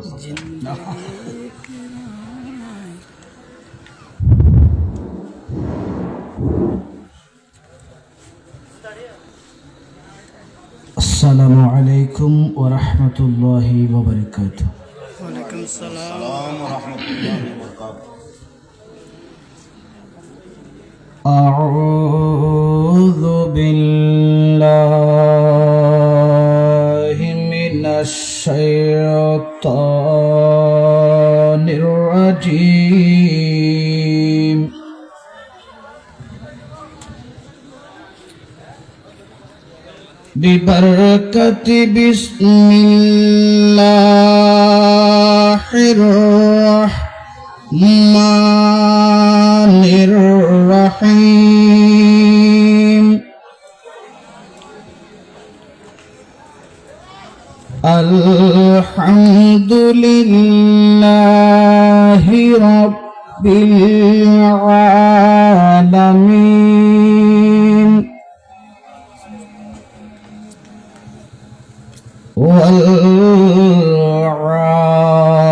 আসসালামু আলাইকুম ওয়া রাহমাতুল্লাহি ওয়া বারাকাতুহু। ওয়া আলাইকুম আসসালাম ওয়া রাহমাতুল্লাহি ওয়া বারাকাতুহু। আউযু বিল্লাহি মিনাশ শাইতানির রাজীম। ببركة بسم الله الرحمن الرحيم. الحمد لله رب العالمين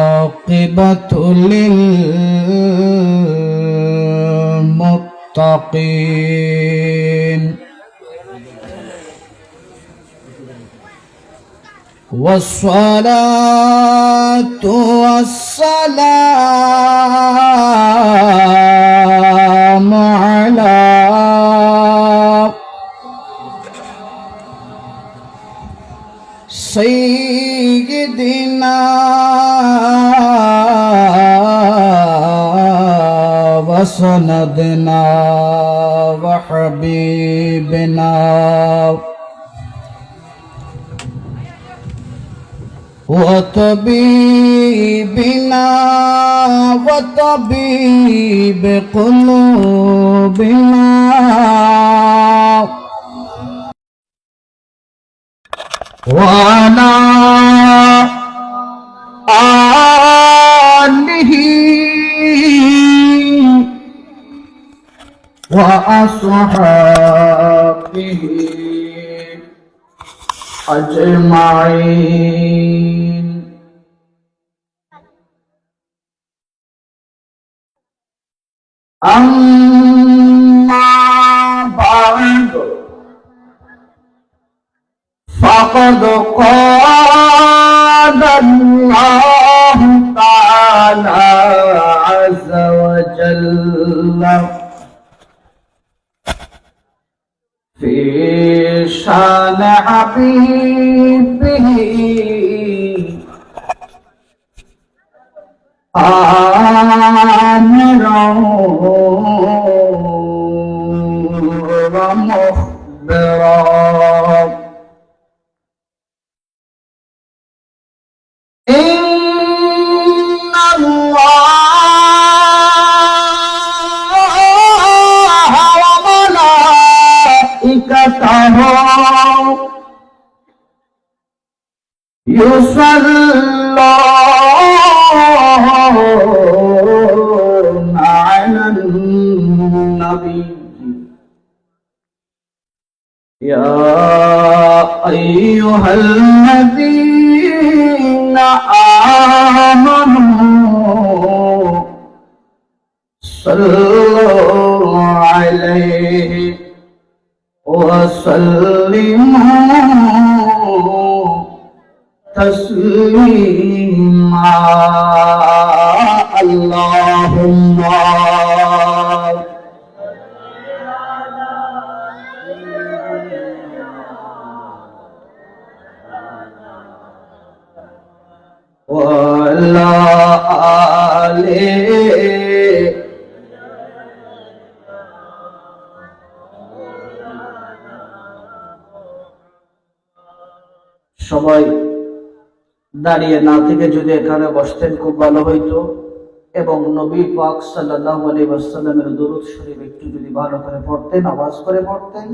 والعاقبة للمتقين والصلاة والسلام على سيدنا وسندنا وحبيبنا وطبيبنا وطبيب قلوبنا وعلى آله وأصحابه أجمعين. أما بعد فقد قال الله تعالى عز وجل في شان حبيبه آمرا ومخبرا إن الله وملائكته يصلون على النبي يا أيها الذين آمنوا صلوا عليه وسلموا تسليما. اللهم وعلى آله সবাই দাঁড়িয়ে না থেকে যদি এখানে বসতেন খুব ভালো হইতো, এবং নবী পাক সাল্লাল্লাহু আলাইহি ওয়াসাল্লামের দরুদ শরীফ একটু যদি ভালো করে পড়তেন, আওয়াজ করে পড়তেন,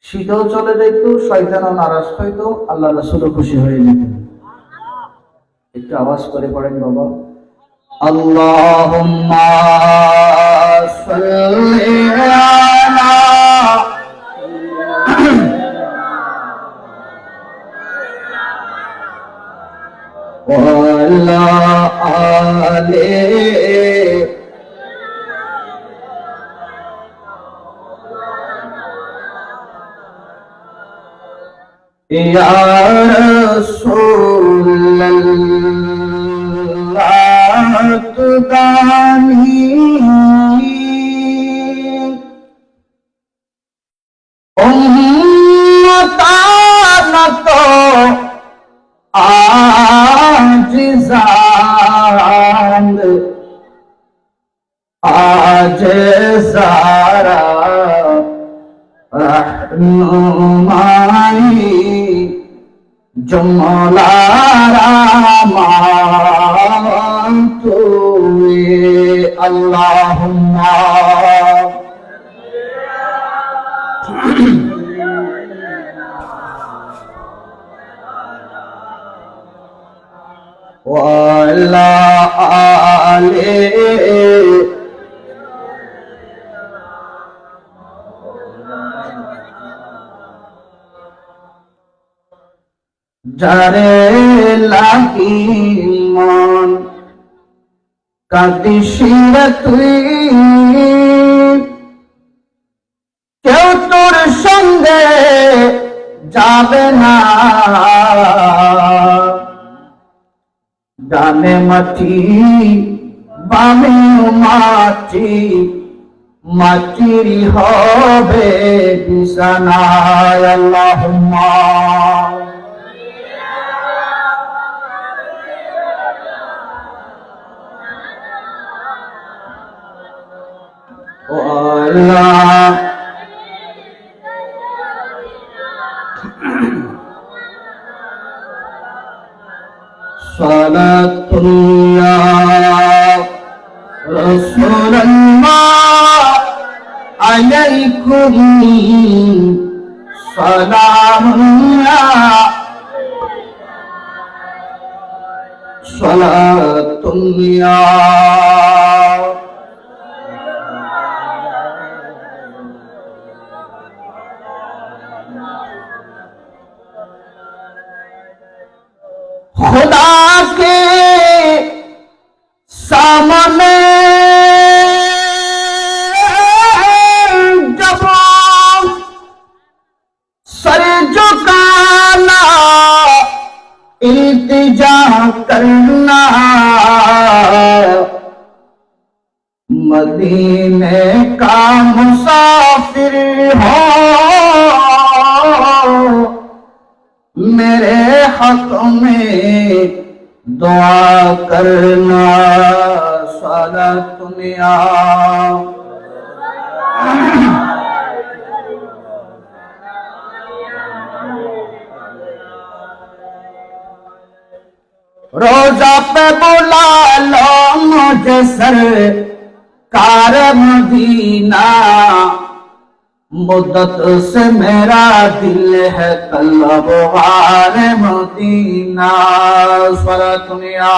শীতও চলে যেত, শয়তানও নারাজ হইতো, আল্লাহ রাসূলও খুশি হয়ে যেতেন। একটু আওয়াজ করে পড়েন বাবা। আল্লাহুম্মা সাল্লি আলা وعلى آله يا رسول الله تداني उम्मताना तो आजिज़ान आज सारा रहनुमाई जुमला रामान तुए अल्लाहुम्मा وعلى آله যারে লাগি মন কাঁদিসির তুই কেউ তোর সঙ্গে যাবে না ডানে মাটি বামে মাটি মাটিরই হবে বিছানায় আল্লাহুম্মা ও আল্লাহ صلاة يا رسول الله عليكم سلام يا صلاة يا खुदा के सामने जब सर झुकाना इल्तिजा करना मदीने का मुसाफिर हो मेरे हक में दुआ करना साला दुनिया रोजा पे बुला लो मुझे सरकार मदीना मुद्दत से मेरा दिल है तलबगार मदीना सारा दुनिया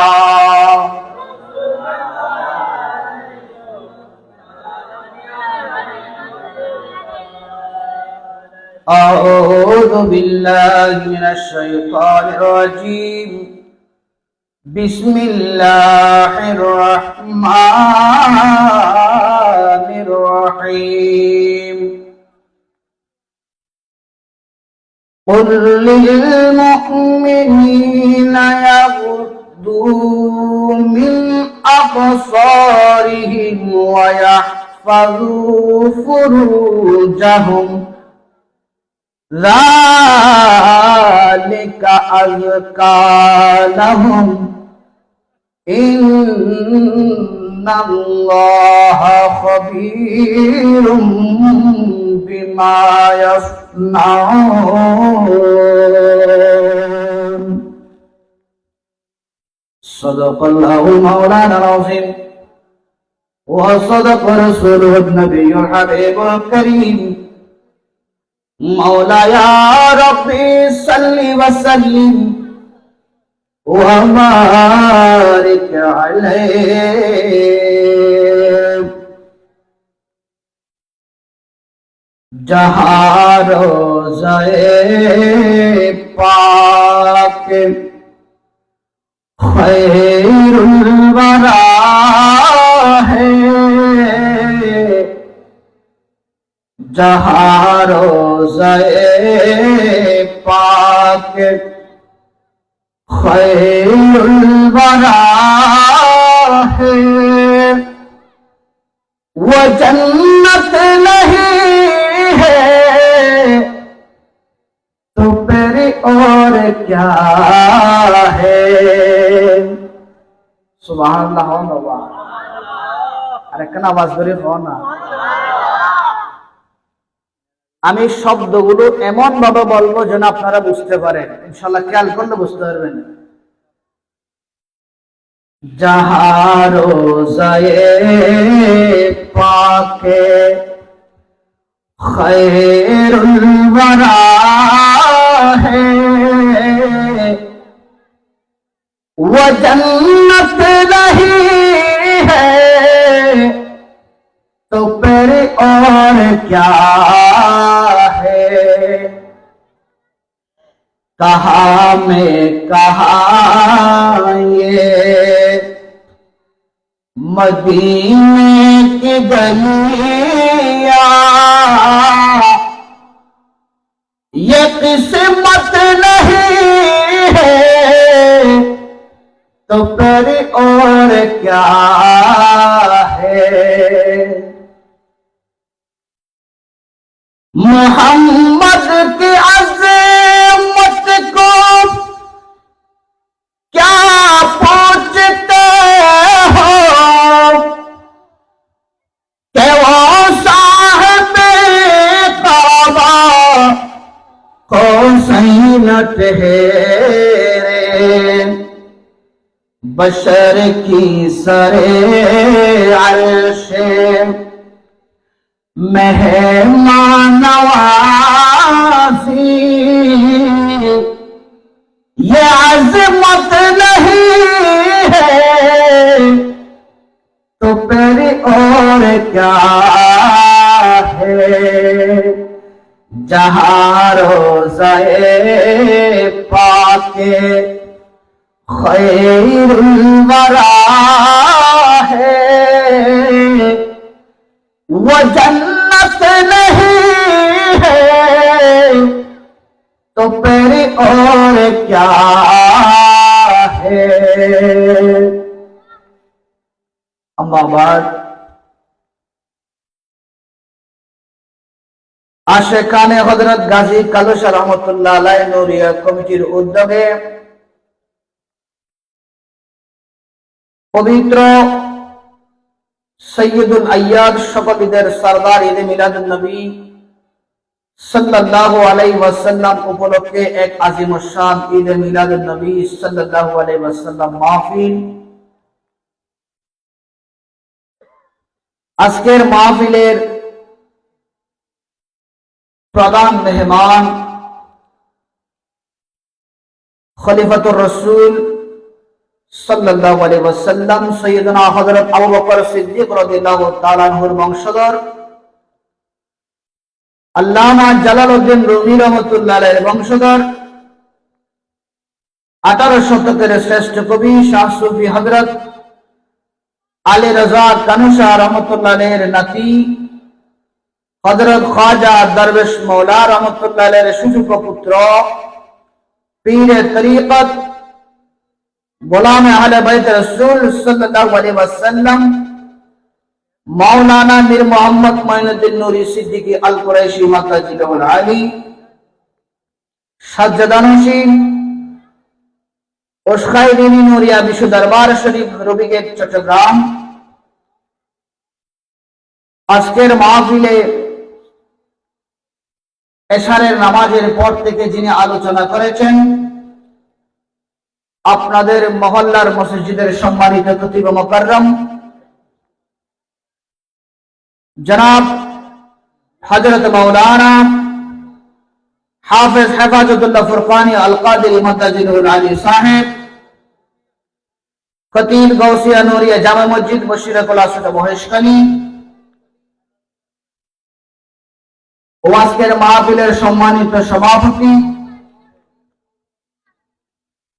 अऊज़ु बिल्लाहि मिनश शैतानिर रजीम बिस्मिल्लाहिर रहमानिर रहीम قل للمؤمنين يغضوا من أبصارهم ويحفظوا فروجهم ذلك أزكى لهم إن الله خبير بما يصنعون صدق الله مولانا العظيم وصدق رسوله النبي الحبيب الكريم مولاي ربي صل وسلم وبارك عليه जहाँ रोज़े पाक खैरुल वरा है जहाँ रोज़े पाक खैरुल वरा है। वो जन्नत नहीं है तो फिर और क्या है। सुबहानाल्लाह हो ना, আরে কেন আওয়াজ করে হও না। আমি শব্দগুলো এমন ভাবে বলবো যেন আপনারা বুঝতে পারেন, ইনশাআল্লাহ খেয়াল করলে বুঝতে পারবেন। जहाँ रोज़े पाके खैरुल वरा है वो जन्नत नहीं है तो फिर और क्या है। कहा में कहा ये मदीने की गलियां ये किस्मत नहीं है तो फिर और क्या है। मोहम्मद की अज़मत को क्या पूछते हो कि वो साहिबे काबा को सैन ठहरे बशर की सरे अर्शे मेहमान नवाज़ी ये अज़मत नहीं है तो फिर और क्या है। जहाँ रोज़े पाके खैरुल वरा है वो जन्नत नहीं है तो फिर और क्या है। अम्मा बाद आशिकाने हजरत गाजी कालुशा रहमतुल्लाह अलैहि नूरिया कमिটির উদ্যোগে পবিত্র সৈয়দুল আইয়াদ সকল ঈদের সরদার ঈদে মিলাদুন নবী সাল্লাল্লাহু আলাইহি ওয়াসাল্লাম উপলক্ষে এক আজিমুশ-শান ঈদে মিলাদুন নবী সাল্লাল্লাহু আলাইহি ওয়াসাল্লাম মাহফিল। আজকের মাহফিলের প্রধান মেহমান খলিফাতুর রাসূল সাল্লাল্লাহু আলাইহি ওয়াসাল্লাম সাইয়্যিদুনা হযরত আবু বকর সিদ্দিক রাদিয়াল্লাহু তাআলা আনহুর বংশধর আল্লামা জালালউদ্দিন রুমি রাহমাতুল্লাহ আলাইহির বংশধর 18 শতকের শ্রেষ্ঠ কবি শাহ সুফি হযরত আলী রাজা কানুশা রাহমাতুল্লাহ আলাইহির নাতি হযরত খাজা দরবেশ মওলা রাহমাতুল্লাহ আলাইহির সুযোগ্য পুত্র পীর তরিকত গোলাম আহলে বাইত রাসূল সাল্লাল্লাহু আলাইহি ওয়াসাল্লাম মাওলানা মীর মোহাম্মদ মঈনুদ্দিন নূরী সিদ্দিকী আল কুরাইশি মাতাজিলুল আলী সাজ্জাদানশীন ওশখাইদিনী নূরিয়া বিশ্ব দরবার শরীফ রবিগেট চট্টগ্রাম। আজকের মাহফিলে এশারের নামাজের পর থেকে যিনি আলোচনা করেছেন আপনাদের মহল্লার মসজিদের সম্মানিত খতিব মুকাররম জনাব হযরত মাওলানা হাফেজ হেফাজতুল্লাহ ফুরকানি আল কাদেরী মাতাজিলুল আলী সাহেব খতিব গাউসিয়া নূরিয়া জামে মসজিদ বশিরাকুল আসদ মহেশখালী ও আজকের মাহফিলের সম্মানিত সভাপতি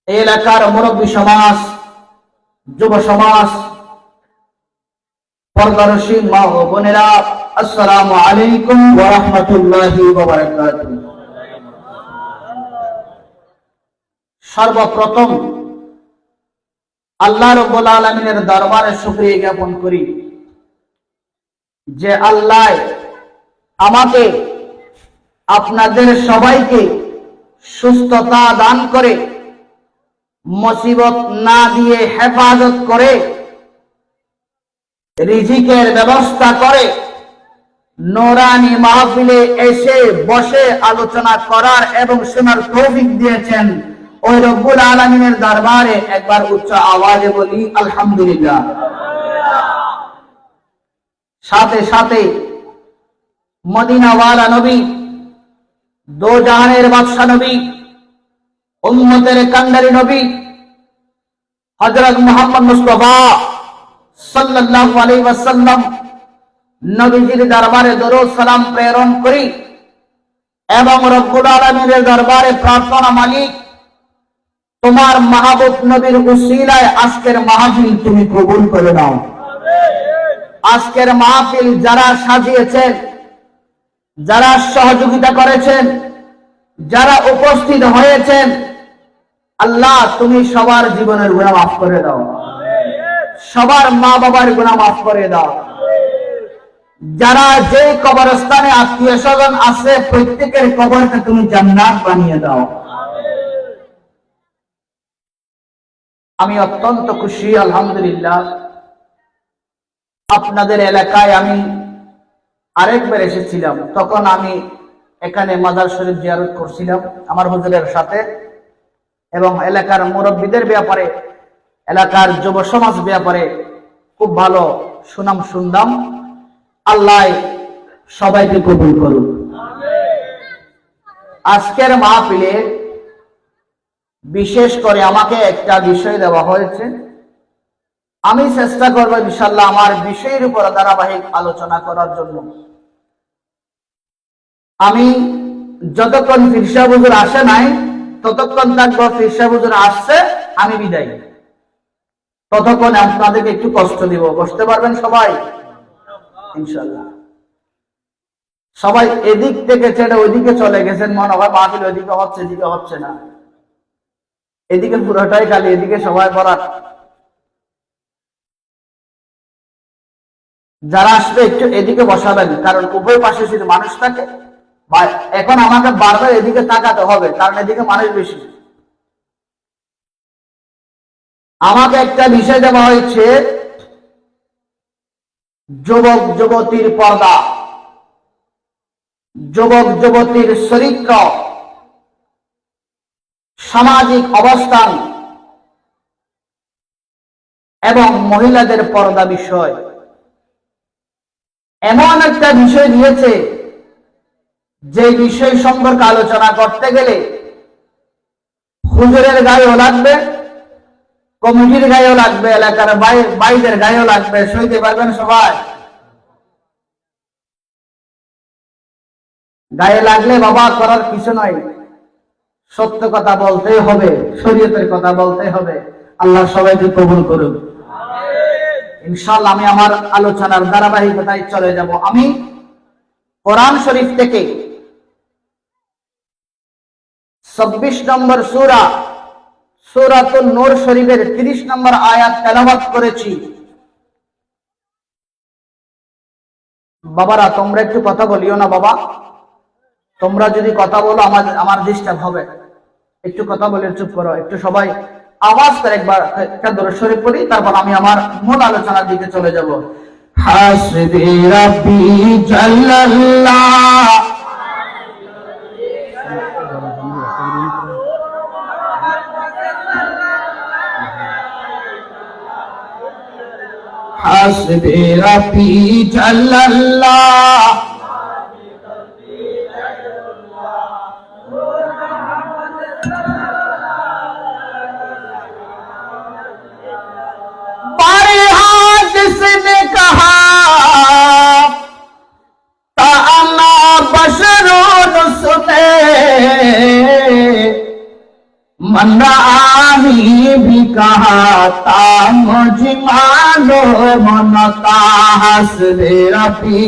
এলাকার মুরব্বী সমাজ যুব সমাজ, পর্দারসী মা ও বোনেরা, আসসালামু আলাইকুম ওয়া রাহমাতুল্লাহি ওয়া বারাকাতুহু। সর্বপ্রথম আল্লাহ রাব্বুল আলামিনের দরবারে শুকরিয়া জ্ঞাপন করি যে আল্লাহ আমাকে আপনাদের সবাইকে সুস্থতা দান করে, মুসিবত না দিয়ে হেফাজত করে, রিজিকের ব্যবস্থা করে নূরানী মাহফিলে এসে বসে আলোচনা করার এবং শোনার তৌফিক দিয়েছেন। ওই রব্বুল আলামিনের দরবারে একবার উচ্চ আওয়াজে বলি আলহামদুলিল্লাহ। সাথে সাথে মদিনাওয়ালা নবী, দো জাহানের বাদশা নবী, উম্মতের কান্ডারি নবী হযরত মুহাম্মদ মুস্তাফা সাল্লাল্লাহু আলাইহি ওয়াসাল্লাম নবীজির দরবারে দরুদ সালাম প্রেরণ করি এবং রব্বুল আলামিনের দরবারে প্রার্থনা, মালিক তোমার মাহবুব নবীর উসিলায় আজকের মাহফিল তুমি কবুল করে নাও। আজকের মাহফিল যারা সাজিয়েছেন, যারা সহযোগিতা করেছেন, যারা উপস্থিত হয়েছেন, আল্লাহ তুমি সবার জীবনের গুনাহ মাফ করে দাও, সবার মা বাবার গুনাহ মাফ করে দাও। যারা যে কবরস্থানে আত্মীয় স্বজন আছে প্রত্যেকের কবরকে তুমি জান্নাত বানিয়ে দাও। আমি অত্যন্ত খুশি আলহামদুলিল্লাহ। আপনাদের এলাকায় আমি আরেকবার এসেছিলাম, তখন আমি এখানে মাজার শরীফ জিয়ারত করছিলাম আমার হুজুরের সাথে, এবং এলাকার মুরব্বীদের ব্যাপারে, এলাকার যুব সমাজ ব্যাপারে খুব ভালো সুনাম শুনলাম। আল্লাহ সবাইকে কবুল করুন। আজকের মাহফিলে বিশেষ করে আমাকে একটা বিষয় দেওয়া হয়েছে। আমি চেষ্টা করব ইনশাআল্লাহ আমার বিষয়ের উপর ধারাবাহিক আলোচনা করার জন্য। আমি যতক্ষণ পীর সাহেব হুজুর আসে নাই ততক্ষণ থাকবো, পীর সাহেব হুজুর আসছে আমি বিদায়, ততক্ষণ আপনাদেরকে একটু কষ্ট দিব। বসতে পারবেন সবাই ইনশাআল্লাহ? সবাই এদিক থেকে ছেড়ে ওইদিকে চলে গেছেন, মনে হয় মাহফিল ওইদিকে হচ্ছে, এদিকে হচ্ছে না। এদিকে পুরোটাই খালি, এদিকে সবাই বরাত। যারা আসবে একটু এদিকে বসাবেন, কারণ উভয় পাশে যদি মানুষ থাকে, এখন আমাকে বারবার এদিকে তাকাতে হবে কারণ এদিকে মানুষ বেশি। আমাকে একটা বিষয় দেওয়া হয়েছে, যুবক যুবতীর পর্দা, যুবক যুবতীর চরিত্র, সামাজিক অবস্থান এবং মহিলাদের পর্দা বিষয়। এমন একটা বিষয় দিয়েছে যে বিষয় সম্পর্কে আলোচনা করতে গেলে হুজুরের গায়েও লাগবে, কমিটির গায়েও লাগবে, এলাকার বাইরের গায়েও লাগবে। সইতে পারবেন সবাই? গায়ে লাগলে বাবা করার কিছু নয়, সত্য কথা বলতে হবে, শরীয়তের কথা বলতে হবে। আল্লাহ সবাইকে কবুল করুন ইনশাআল্লাহ। আমি আমার আলোচনার ধারাবাহিকতায় চলে যাব। আমি কোরআন শরীফ থেকে 26 নম্বর সূরা, সূরাতুন নূর শরীফের 30 নম্বর আয়াত তেলাওয়াত করেছি। বাবারা তোমরা একটু কথা বলিও না বাবা, তোমরা যদি কথা বলো আমার ডিস্টার্ব হবে। একটু কথা বলে চুপ করো, একটু সবাই আওয়াজ করে একবার একটা দরুদ শরীফ পড়ি, তারপর আমি আমার মূল আলোচনার দিকে চলে যাব। হাসবি রাব্বি জাল্লাল্লাহ, হাসবি রাব্বি জাল্লাল্লাহ, जिसने कहा ताना बशरून सुने मन आही भी कहता मुझे मालूम न था हस्बे रबी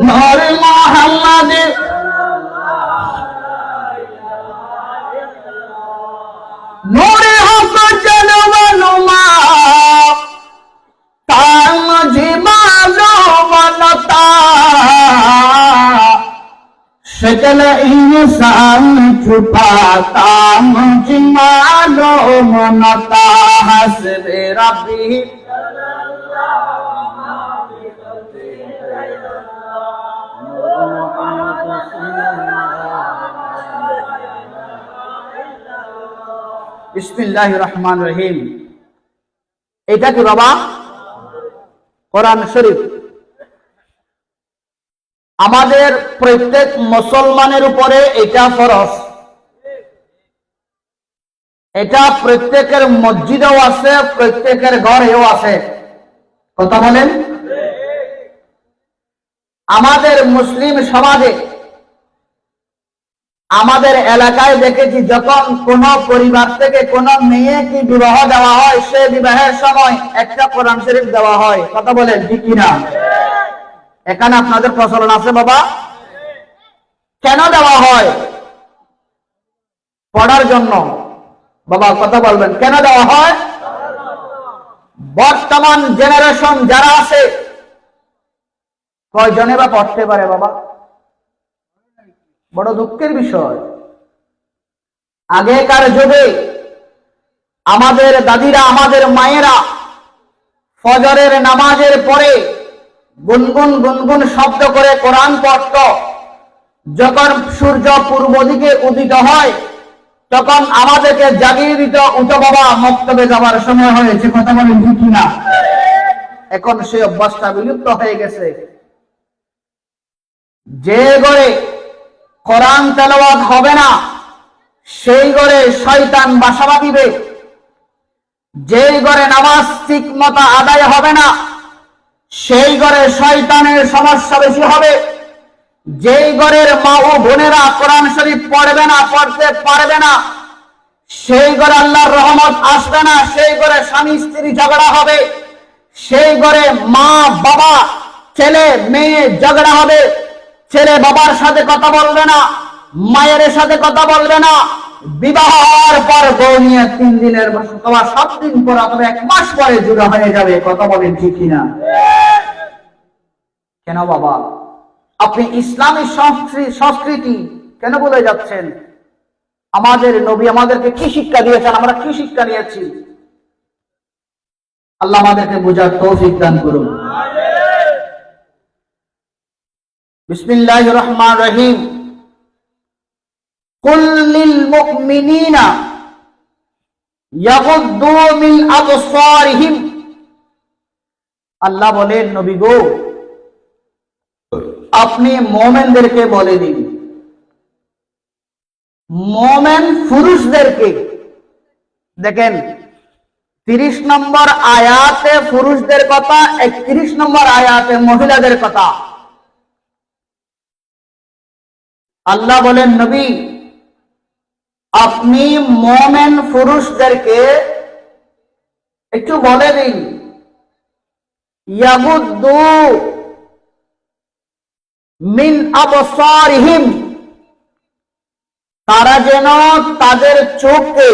नूर मोहम्मद नूर हक जलवनुमा ता मुझे मालूम न था शकल इंसान छुपाता मुझे मालूम न था हस्बे रबी বিসমিল্লাহির রহমানির রহিম। এটা কি বাবা? কোরআন শরীফ। আমাদের প্রত্যেক মুসলমানের উপরে এটা ফরজ। এটা প্রত্যেকের মসজিদেও আছে, প্রত্যেকের ঘরেও আছে। কথা বলেন। আমাদের মুসলিম সমাজে আমাদের এলাকায় দেখেছি, যখন কোন পরিবার থেকে কোন মেয়েকে বিবাহ দেওয়া হয়, সে বিবাহের সময় একটা কোরআন শরীফ দেওয়া হয়। কথা বলেন ঠিক কিনা? এখানে আপনাদের প্রচলন আছে বাবা? কেন দেওয়া হয়? পড়ার জন্য। বাবা কথা বলবেন, কেন দেওয়া হয়? বর্তমান জেনারেশন যারা আছে, কয়জনে বা পড়তে পারে বাবা? বড় দুঃখের বিষয়। আগেকার যুগে আমাদের দাদিরা, আমাদের মায়েরা ফজরের নামাজের পরে গুনগুন গুনগুন শব্দ করে কোরআন পড়ত। যখন সূর্য পূর্ব দিকে উদিত হয়, তখন আমাদেরকে জাগিয়ে দিত, উঠো বাবা, মক্তবে যাবার সময় হয়েছে। কথা বলেন ঠিক কিনা? এখন সেই অভ্যাসটা বিলুপ্ত হয়ে গেছে। যে ঘরে কোরআন তেলাওয়াত হবে না, সেই ঘরে শয়তান বাসা বাঁধিবে। যেই ঘরে নামাজ ঠিক মতো আদায় হবে না, সেই ঘরে শয়তানের সমস্যা বেশি হবে। যেই ঘরের মা ও বোনেরা কোরআন শরীফ পড়বে না, পড়তে পারবে না, সেই ঘরে আল্লাহর রহমত আসবে না। সেই ঘরে স্বামী স্ত্রী ঝগড়া হবে। সেই ঘরে মা বাবা, ছেলে মেয়ে ঝগড়া হবে। ছেলে বাবার সাথে কথা বলবে না, মায়ের সাথে কথা বলবে না। বিবাহ হওয়ার পর বউ নিয়ে 3 দিনের অথবা 7 দিন পর অথবা 1 মাস পরে জুড়া হয়ে যাবে। কথা বলেন ঠিক কিনা? কেন বাবা আপনি ইসলামী সংস্কৃতি কেন বলে যাচ্ছেন? আমাদের নবী আমাদেরকে কি শিক্ষা দিয়েছেন, আমরা কি শিক্ষা নিয়েছি? আল্লাহ আমাদেরকে বোঝার তৌফিক দান করুন। বিসমিল্লাহির রহমানির রহিম। কুল লিল মুমিনিনা ইয়াগুদ্দু মিন আবসারিহিম। আল্লাহ বলেন, নবী গো, আপনি মুমিনদেরকে বলে দিন, মুমিন পুরুষদেরকে। দেখেন 30 নম্বর আয়াতে পুরুষদের কথা, 31 নম্বর আয়াতে মহিলাদের কথা। আল্লাহ বলেন, নবী আপনি মুমিন পুরুষদেরকে একটু বলে দিন, ইয়াগুদ্দু মিন আবসারিহিম, তারা যেন তাদের চোখকে,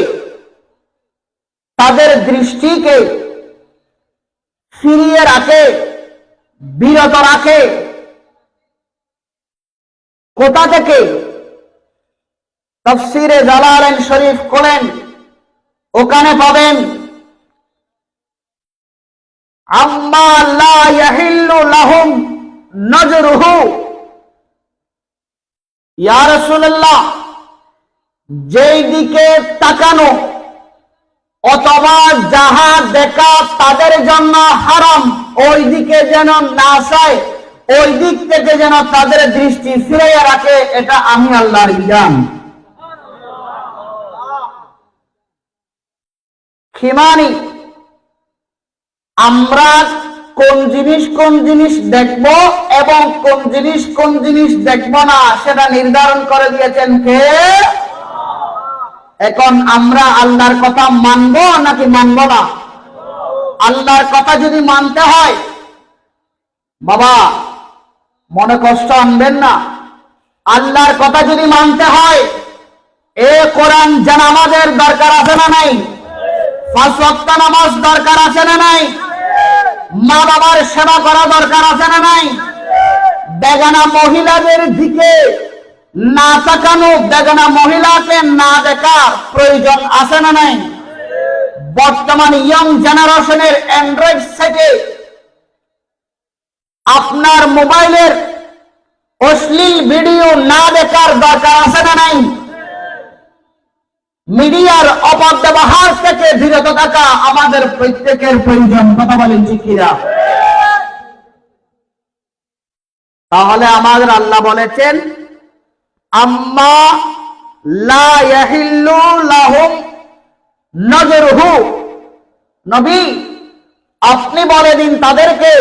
তাদের দৃষ্টিকে ফিরিয়ে রাখে, বিরত রাখে। কোথা থেকে? তাফসীরে জালালাইন শরীফ খোলেন, ওখানে পাবেন আম্মা লা ইয়াহিল্লু লাহুম নজরুহু। ইয়া রাসূলুল্লাহ, যেই দিকে তাকানো অথবা যাহা দেখা তাদের জন্য হারাম, ওই দিকে যেন না চায়, ওই দিক থেকে যেন তাদের দৃষ্টি ফিরিয়ে রাখে। এটা আমি আল্লাহর বিধান। খিমানি, আমরা কোন জিনিস দেখব এবং কোন জিনিস দেখব না সেটা নির্ধারণ করে দিয়েছেন কে? এখন আমরা আল্লাহর কথা মানব নাকি মানব না? আল্লাহর কথা যদি মানতে হয়, বাবা মনে কষ্ট আনবেন না, আল্লাহর কথা যদি মানতে হয় এ কোরআন জানামাজের দরকার আছে না নাই? 5 ওয়াক্ত নামাজ দরকার আছে না নাই? মা বাবার সেবা করা দরকার আছে না নাই? বেগানা মহিলাদের দিকে না তাকানো, বেগানা মহিলাকে না দেখার প্রয়োজন আছে না নাই? বর্তমান ইয়ং জেনারেশনের অ্যান্ড্রয়েড সেটে আপনার মোবাইলের অশ্লীল ভিডিও না দেখার দরকার আছে না নাই? মিডিয়ার অপব্যবহার থেকে বিরত থাকা আমাদের প্রত্যেকের প্রয়োজন। কথা বলেন ঠিক কিনা? তাহলে আমাদের আল্লাহ বলেছেন, আম্মা লা ইয়াহিল্লু লাহুম নজরুহু, নবী আপনি বলে দিন তাদেরকে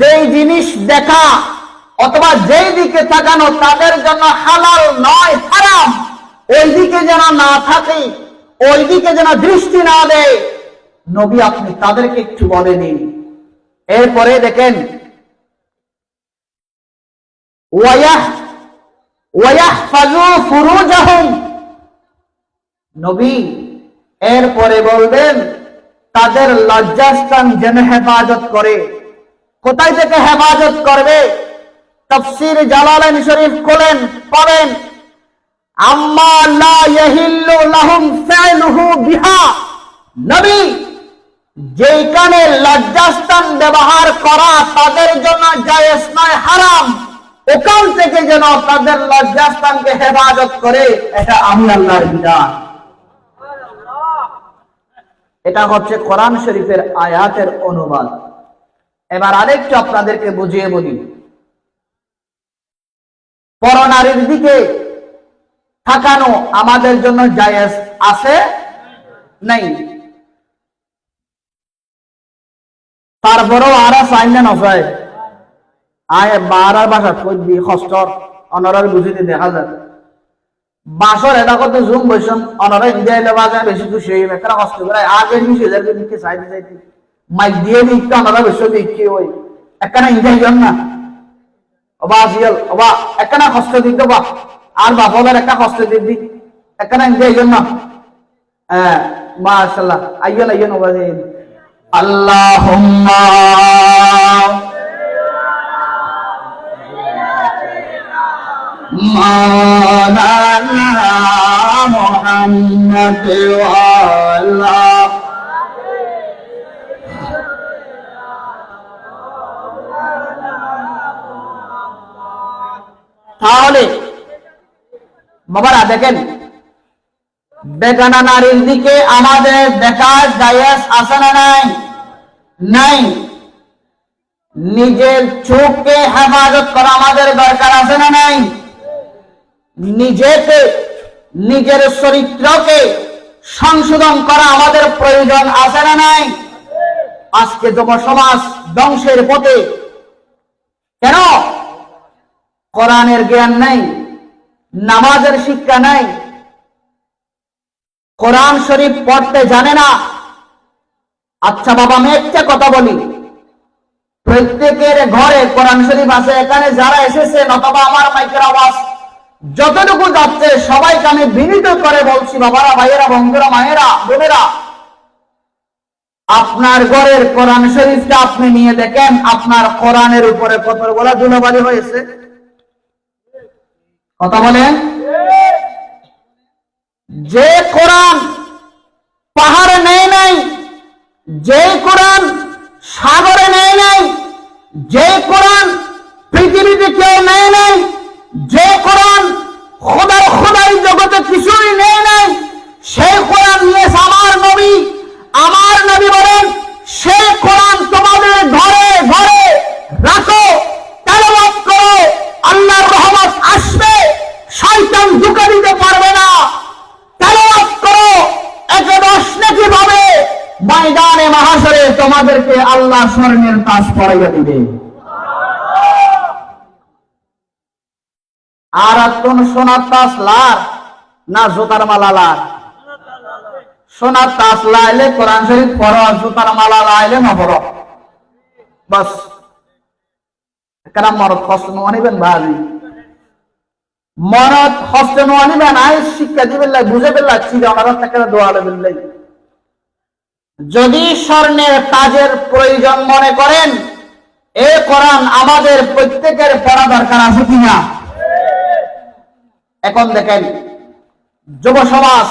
যেই জিনিস দেখা অথবা যেই দিকে তাকানো তাদের জন্য হালাল নয়, হারাম, ওই দিকে যেন না থাকে, ওই দিকে যেন দৃষ্টি না দেয়। নবী আপনি তাদেরকে একটু বলে দিন। এরপরে দেখেন, ওয়ায়াহফাজু ফুরুজাহুম, নবী এরপরে বলবেন তাদের লজ্জাস্থান যেন হেফাজত করে। কোথায় থেকে হেফাজত করবে? তাফসীর জালালাইন শরীফ খোলেন, পড়েন, আম্মা লা ইয়াহিল্লু লাহুম ফা'লুহু বিহা, নবী যেখানে লজ্জাস্থান ব্যবহার করা তাদের জন্য জায়েজ নয়, হারাম, ওখান থেকে যেন তাদের লজ্জাস্থানকে হেফাজত করে। এটা আমি আল্লাহর বিধান। এটা হচ্ছে কোরআন শরীফের আয়াতের অনুবাদ। এবার আরেকটু আপনাদেরকে বুঝিয়ে বলি, পরনারীর দিকে তাকানো আমাদের জন্য জায়েজ আছে নাই? তারপরেও আরা চাইলে নয় আয় বারার বাসা কই দি কষ্টর অনরার বুঝিতে দেখা যায় বাসর এটা করতে জুম বৈষম অনরা ইন্ডিয়া এলে বাজে বেশি খুশি হয়ে একটা কষ্ট করে আগের 20,000 দিকে চাইতে চাইতে মাইক দিয়ে দিতে অনরা বেশি দিকে ওই একখানা ইন্ডিয়া যান না অবা জিয়াল অবা একখানা কষ্ট দিতে বা আর বাপলের একটা কষ্ট দিবি একখানা ইন্ডিয়া যান না। হ্যাঁ মাশাআল্লাহ, আইয়ন আইয়ন অবা আল্লাহুম্মা মাওলানা মুহাম্মদ ওয়া আলা তাহলে বাবারা দেখেন, বেগানা নারীর দিকে আমাদের দেখার জায়েজ আছে না নাই? নাই। নিজের চোখকে হেফাজত করা আমাদের দরকার আছে না নাই? নিজেকে, নিজের চরিত্রকে সংশোধন করা আমাদের প্রয়োজন আছে না নাই? আজকে যুব সমাজ ধ্বংসের পথে। কেন? কোরআনের জ্ঞান নাই, নামাজের শিক্ষা নাই, কোরআন শরীফ পড়তে জানে না। আচ্ছা বাবা, আমি একটা কথা বলি, প্রত্যেকের ঘরে কোরআন শরীফ আছে। এখানে যারা এসেছেন অথবা আমার মাইকের আওয়াজ যতটুকু যাচ্ছে সবাইকে আমি বিনীত করে বলছি, বাবারা, ভাইয়েরা, বন্ধুরা, মায়েরা, বোনেরা, আপনার ঘরের কোরআন শরীফটা আপনি নিয়ে দেখেন, আপনার কোরআনের উপরে কতগুলো ধুলোবালি হয়েছে। কথা বলেন। যে কোরআন পাহাড়ে নেয় নাই, যে কোরআন সাগরে নেয় নাই, যে কোরআন পৃথিবীতে কেউ নেয় নাই, যে কোরআন খোদাই জগতে কিছুই নেয় নাই, সেই কোরআন নিয়েছে আমার নবী। আমার নবী বলেন, সেই কোরআন তোমাদের ঘরে ঘরে রাখো, তেলাওয়াত করো, আল্লাহর রহমত আসবে, শয়তান ধোঁকা দিতে পারবে না। তেলাওয়াত করো, 110 নেকি পাবে। মাই ময়দানে মাহশরে তোমাদেরকে আল্লাহ স্বর্ণের তাজ পরাইয়া দিবে। আর কোন সোনার তাজ লার না জুতার মালা লার? সোনার তাজ লাইলে কোরআন শরীফ পড়ো, জুতার মালা লাইলে না পড়ো, বাস। কেন মরদ হস্ত নিবেন ভাবি, মরদ হস্ত নিবেন, আয় শিক্ষা দিবেন, বুঝে ফেললা চিড়ে ওনার থেকে দোয়া দেবেন। যদি স্বর্ণের তাজের প্রয়োজন মনে করেন, এ কোরআন আমাদের প্রত্যেকের পড়া দরকার আছে কিনা? এখন দেখেন যুব সমাজ,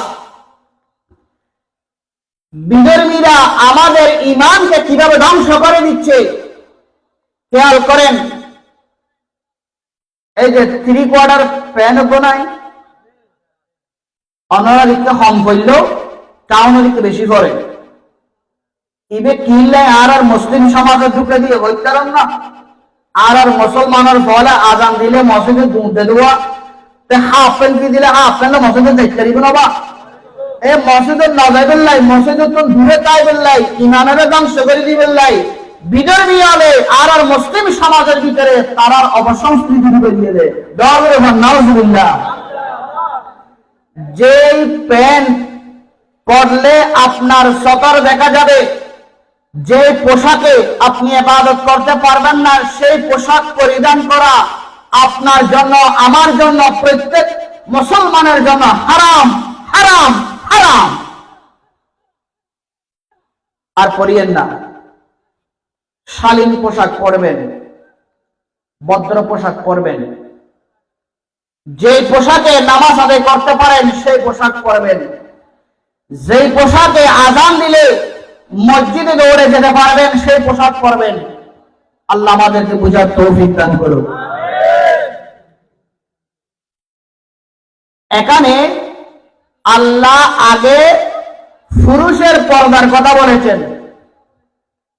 বিধর্মীরা আমাদের ঈমানকে কিভাবে ধ্বংস করে দিচ্ছে খেয়াল করেন। এই যে 3/4 প্যান্ট বানাই, অনারিকে কম করলেও টাউনারিকে বেশি করে, ইবে কিনলে আর মুসলিম সমাজে ঢুকে দিয়ে বইতাম না। আর মুসলমানের ফলে আজান দিলে মসজিদে দুধে দেওয়া, হাফ প্যান্ট কি দিলে হাফ প্যান্ট মসজিদে দেখতে দিব না বা এ মসজিদে না যাইবেন লাই, মসজিদে তো দূরে যাইবেন লাই, ইমানের ধ্বংস করে দিবেন লাই। বিধর্মী আলে আর মুসলিম সমাজের ভিতরে তারার অপসংস্কৃতি বেরিয়ে দেয়। নাউজুবিল্লাহ। যে প্যান্ট পরলে আপনার সতর দেখা যাবে, যে পোশাকে আপনি ইবাদত করতে পারবেন না, সেই পোশাক পরিধান করা আপনার জন্য, আমার জন্য, প্রত্যেক মুসলমানের জন্য হারাম, হারাম, হারাম। আর পরিয়েন না, শালীন পোশাক পরবেন, ভদ্র পোশাক পরবেন, যে পোশাকে নামাজ আদায় করতে পারেন সেই পোশাক পরবেন, যেই পোশাকে আযান দিলে মসজিদে দৌড়ে যেতে পারবেন সেই পোশাক পরবেন। আল্লাহ আমাদেরকে বুঝার তৌফিক দান করুন। এখানে আল্লাহ আগে পুরুষের পর্দার কথা বলেছেন।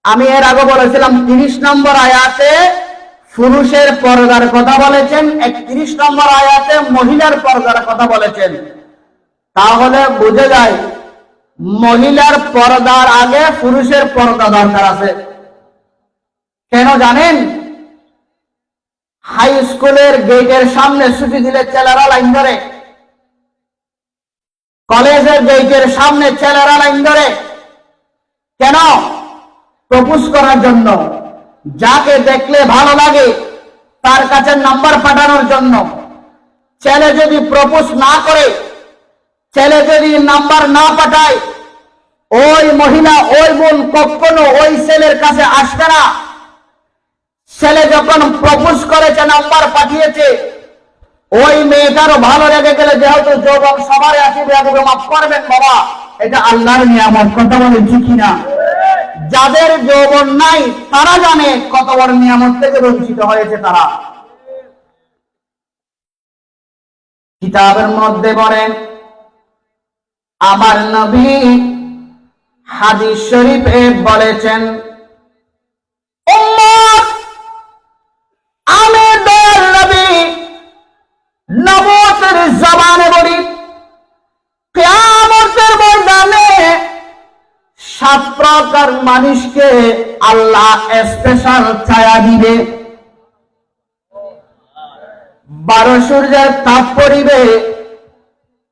আমি এর আগে বলেছিলাম 30 নম্বর আয়াতে পুরুষের পর্দার কথা বলেছেন, 31 নম্বর আয়াতে মহিলার পর্দার কথা বলেছেন। তাহলে বুঝে যায় মহিলার পর্দার আগে পুরুষের পর্দা দরকার আছে। কেন জানেন? হাই স্কুলের গেটের সামনে ছুটি দিলে ছেলেরা লাইন ধরে, কলেজের গেটের সামনে ছেলেরা লাইন ধরে। কেন? প্রপোজ করার জন্য, যাকে দেখলে ভালো লাগে তার কাছে নাম্বার পাঠানোর জন্য। ছেলে যদি প্রপোজ না করে, ছেলে যদি নাম্বার না পাঠায়, ওই মহিলা, ওই বোন কখনো ওই ছেলের কাছে আসবে না। ছেলে যখন প্রপোজ করেছে, নাম্বার পাঠিয়েছে, ওই মেয়েটারও ভালো লেগে গেলে, যেহেতু যৌবন সবার আসবে, মাফ করবেন বাবা, এটা আল্লাহর নিয়ামত। কথা বলেন ঠিক কিনা? যাদের যৌবন নাই তারা জানে কত বড় নিয়ামত থেকে বঞ্চিত হয়েছে তারা। কিতাবের মধ্যে বলেন, আমার নবী হাদিস শরীফে বলেছেন, উম্মত, আমি দয়াল নবী নবুয়তের জবানে বলি, কিয়ামতের ময়দানে 7 প্রকার মানুষকে আল্লাহ স্পেশাল ছায়া দিবে। 12 সূর্যের তাপ পড়িবে,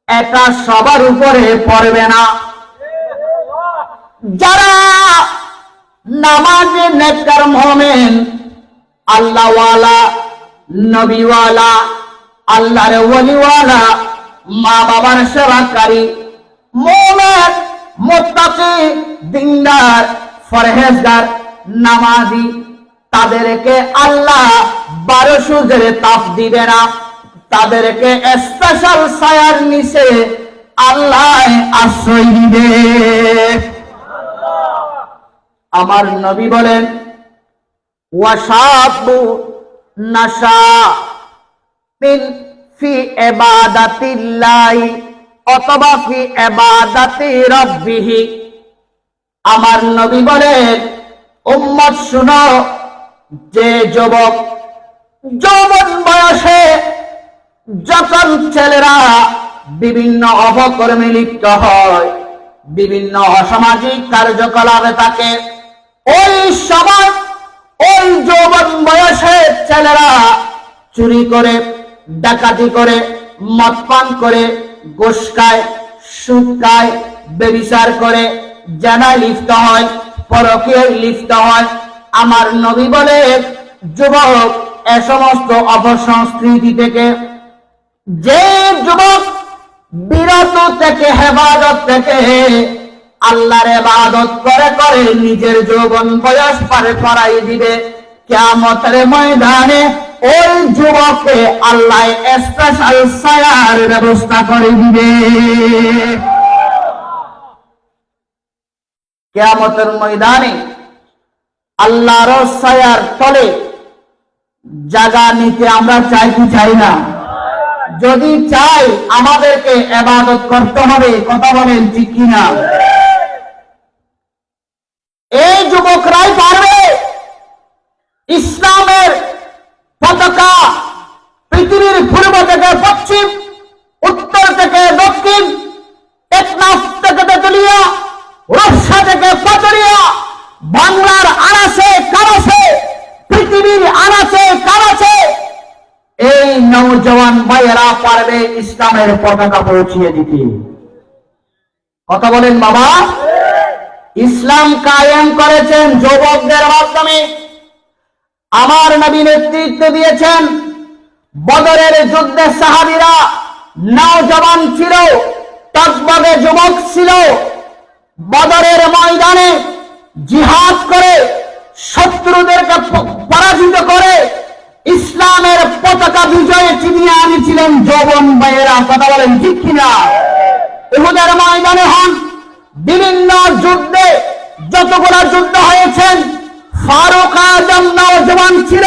এটা সবার উপরে পড়বে না। যারা নামাজে নেককার মুমিন, আল্লাহওয়ালা, নবীওয়ালা, আল্লাহর ওলিওয়ালা, মা বাবার সেবাকারী, মুমিন, মুত্তাকি, দিনদার, পরহেজগার, নামাজি, তাদেরকে আল্লাহ 12 সূর্যের তাপ দিবে না। তাদেরকে স্পেশাল ছায়ার নিচে আল্লাহ আশ্রয় দিবে। আমার নবী বলেন, ওয়াশাবু নাশা ফি ইবাদাতিল্লাহি অথবা ফি ইবাদাতি রাব্বিহি। আমার নবী বলেন, উম্মত শুনো, যে যুবক যৌবন বয়সে যখন ছেলেরা বিভিন্ন অপকর্মে লিপ্ত হয়, বিভিন্ন অসামাজিক কার্যকলাপে থাকে, ওই সময় ওই যৌবন বয়সের ছেলেরা চুরি করে, ডাকাতি করে, মদ পান করে, ঘুষ খায়, সুদ খায়, ব্যভিচার করে, জানায় লিপ্ত হয়, পরকীয়ায় লিপ্ত হয়। আমার নবী বলে, যুবক, এ সমস্ত অপসংস্কৃতি থেকে যে যুবক বিরত থেকে, হেফাজত থেকে আল্লাহর ইবাদত করে করে নিজের যৌবন বয়স পার করাই দিবে, কিয়ামতের ময়দানে ওই যুবককে আল্লাহ স্পেশাল ছায়ার ব্যবস্থা করে দিবে। কিয়ামতের ময়দানে আল্লাহর ছায়ার তলে জায়গা নিতে আমরা চাই কি চাই না? যদি চাই আমাদেরকে ইবাদত করতে হবে, কথা বলেন ঠিক কিনা? এই যুবকরাই পারবে ইসলামের পতাকা পৃথিবীর পূর্ব থেকে পশ্চিম, উত্তর থেকে দক্ষিণ, টেকনাফ থেকে তেতুলিয়া, রূপসা থেকে পাতুরিয়া, বাংলার আনাচে কানাচে, পৃথিবীর আনাচে কানাচে এই নওজওয়ান ভাইয়েরা পারবে ইসলামের পতাকা পৌঁছিয়ে দিতে। কথা বলেন বাবা। ইসলাম কায়েম করেছেন যুবকদের মাধ্যমে। আমার নবী নেতৃত্ব দিয়েছেন। বদরের যুদ্ধে সাহাবীরা নওজওয়ান ছিল, টকবগে যুবক ছিল। বদরের ময়দানে জিহাদ করে শত্রুদেরকে পরাজিত করে ইসলামের পতাকা বিজয়ে চিনিয়ে আনিছিলেন যৌবন ভাইয়েরা। কথা বলেন ঠিক কিনা? উহুদের ময়দানে হন, বিভিন্ন যুদ্ধে যতগুলো যুদ্ধ হয়েছেন, ফারুক আজম নওজওয়ান ছিল,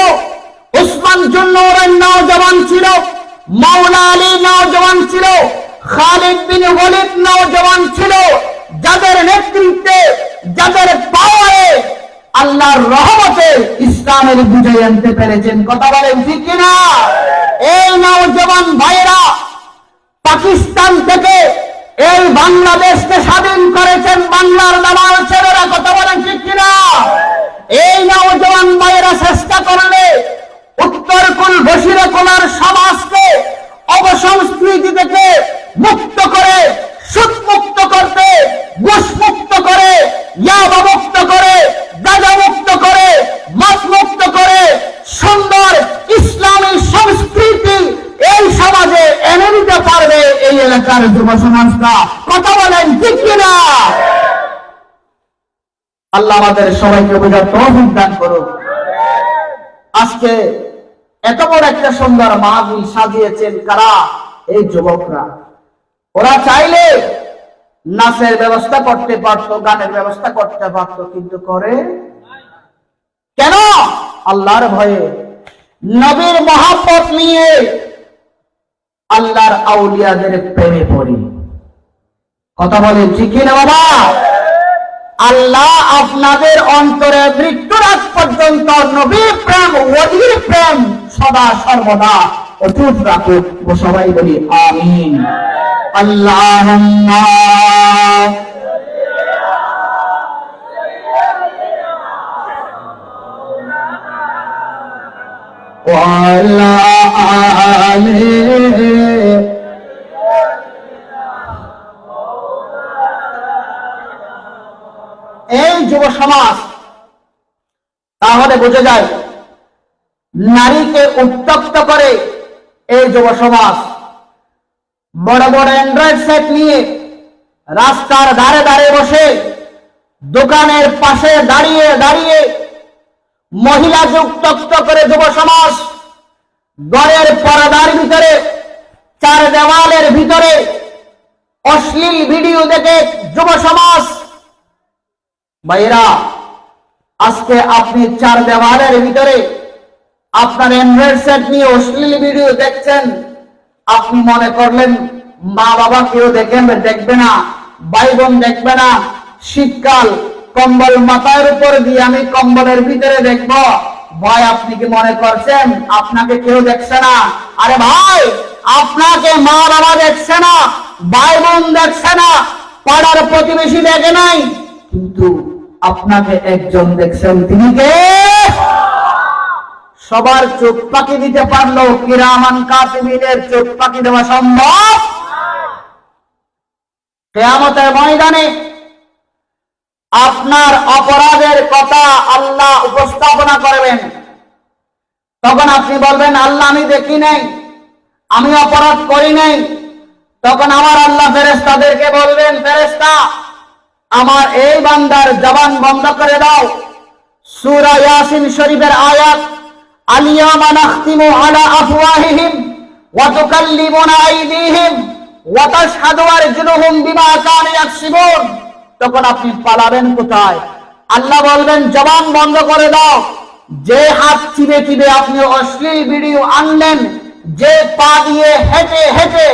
উসমান জুন্নুরাইন নওজওয়ান ছিল, মাওলা আলী নওজওয়ান ছিল, খালিদ বিন ওয়ালিদ নওজওয়ান ছিল। যাদের নেতৃত্বে, যাদের পাওয়ারে আল্লাহর রহমতে ইসলামের বিজয় আনতে পেরেছেন। কথা বলেন ঠিক কিনা? এই নওজওয়ান ভাইরা পাকিস্তান থেকে এই বাংলাদেশকে স্বাধীন করেছেন বাংলার দামাল ছেলেরা। কথা বলেন ঠিক কিনা? এই নওজওয়ান ভাইরা চেষ্টা করলে উত্তর কুল বসির কোনার সমাজকে অপসংস্কৃতি থেকে মুক্ত করে, সুদ মুক্ত করতে, ঘুষ মুক্ত করে, ইয়াবা মুক্ত করে, গাঁজা মুক্ত করে, মদ মুক্ত করে সুন্দর ইসলামী সংস্কৃতি এই সমাজে এনে দিতে পারবে এই এলাকার যুব সমাজটা। কথা বলেন ঠিক কিনা? আল্লাহ আমাদের সবাইকে বোঝার তৌফিক দান করুন। আজকে এত বড় একটা সুন্দর মাহফিল সাজিয়েছেন কারা? এই যুবকরা। ওরা চাইলে নাচের ব্যবস্থা করতে পারতো, গানের ব্যবস্থা করতে পারতো, কিন্তু করে কেন? আল্লাহর ভয়ে, নবীর মহব্বত নিয়ে, আল্লাহর আউলিয়াদের প্রেমে পড়ি। কথা বলেন ঠিক কিনা বাবা? আল্লাহ আপনাদের অন্তরে মৃত্যুর আগ পর্যন্ত নবীর প্রেম, ওলির প্রেম সদা সর্বদা অটুট রাখুক। ও সবাই বলি আমিন। আল্লাহুম্মা ওয়া আলা আলি। এই যুব সমাজ তাহলে বোঝা যায় নারীকে উত্তপ্ত করে এই যুব সমাজ। বড় বড় অ্যান্ড্রয়েড সেট নিয়ে রাস্তার ধারে ধারে বসে, দোকানের পাশে দাঁড়িয়ে দাঁড়িয়ে মহিলা উত্তপ্ত করে যুব সমাজ। ঘরের পর্দার ভিতরে, চার দেওয়ালের ভিতরে অশ্লীল ভিডিও দেখে যুব সমাজ। ভাইরা, আজকে আপনি চার দেওয়ালের ভিতরে আপনার অ্যান্ড্রয়েড সেট নিয়ে অশ্লীল ভিডিও দেখছেন। আপনি মনে করলেন মা বাবা কেউ দেখবে না, ভাই বোন দেখবে না, শীতকাল কম্বল মাথার উপর দিয়ে আমি কম্বলের ভিতরে দেখব। ভাই, আপনি কি মনে করছেন আপনাকে কেউ দেখছে না? আরে ভাই, আপনাকে মা বাবা দেখছে না, ভাই বোন দেখছে না, পাড়ার প্রতিবেশী দেখে নাই, কিন্তু আপনাকে একজন দেখছেন, তিনি কে? সবার চোখ পাকি দিতে পারলো, কিরামান কাতিবিনের চোখ পাকি দেওয়া সম্ভব? কিয়ামতের ময়দানে আপনার অপরাধের কথা আল্লাহ উপস্থাপনা করবেন। তখন আপনি বলবেন, আল্লাহ আমি দেখি নাই, আমি অপরাধ করি নাই। তখন আমার আল্লাহ ফেরেশতাদেরকে বলবেন, ফেরেশতা আমার এই বান্দার জবান বন্ধ করে দাও। সূরা ইয়াসিন শরীফের আয়াত, আল-ইয়াওমা নাখতিমু আলা আফওয়াহিহিম ওয়া তুকাল্লিমুনা আইদিহিম ওয়া তাশহাদু আরজুলুহুম বিমা কানু ইয়াকসিবুন। তখন আপনি পালাবেন কোথায়? আল্লাহ বলবেন, জবান বন্ধ করে দাও। যে হাত চিবে চিবে আপনি অশ্লীল ভিডিও আনলেন, যে পা দিয়ে হেঁটে হেঁটে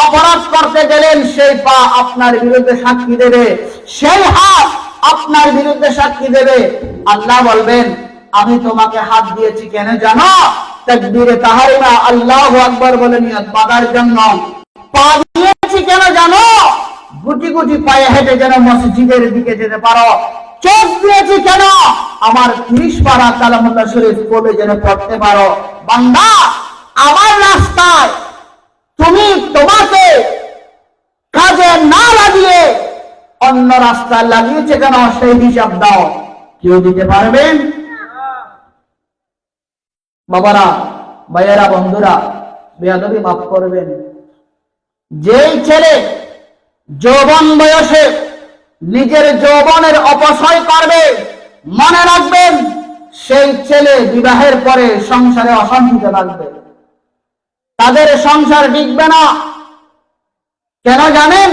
অপরাধ করতে গেলেন, সেই পা আপনার বিরুদ্ধে সাক্ষী দেবে, সেই হাত আপনার বিরুদ্ধে সাক্ষী দেবে। আল্লাহ বলবেন, আমি তোমাকে হাত দিয়েছি কেন জানো? তাকবীরে তাহরিমা আল্লাহু আকবার বলে নিয়ত বাঁধার জন্য। পা দিয়েছি কেন জানো? গুটি গুটি পায়ে হেঁটে যেন মসজিদের দিকে যেতে পারো। চোখ দিয়েছি কেন? আমার 30 পারা কালামুল্লাহ শরীফ পড়ে যেন পড়তে পারো। বান্দা, আমার রাস্তায় তুমি তোমাকে কাজে না লাগিয়ে অন্য রাস্তায় লাগিয়েছে কেন? সেই হিসাব দাও। কেউ দিতে পারবেন? বাবারা, ভাইয়েরা, বন্ধুরা, বেয়াদবি মাফ করবেন। যেই ছেলে যৌবন বয়সে নিজের যৌবনের অপচয় করবে, মনে রাখবেন সেই ছেলে বিবাহের পরে সংসারে অশান্তিতে থাকবে, তাদের সংসার টিকবে না। কেন জানেন?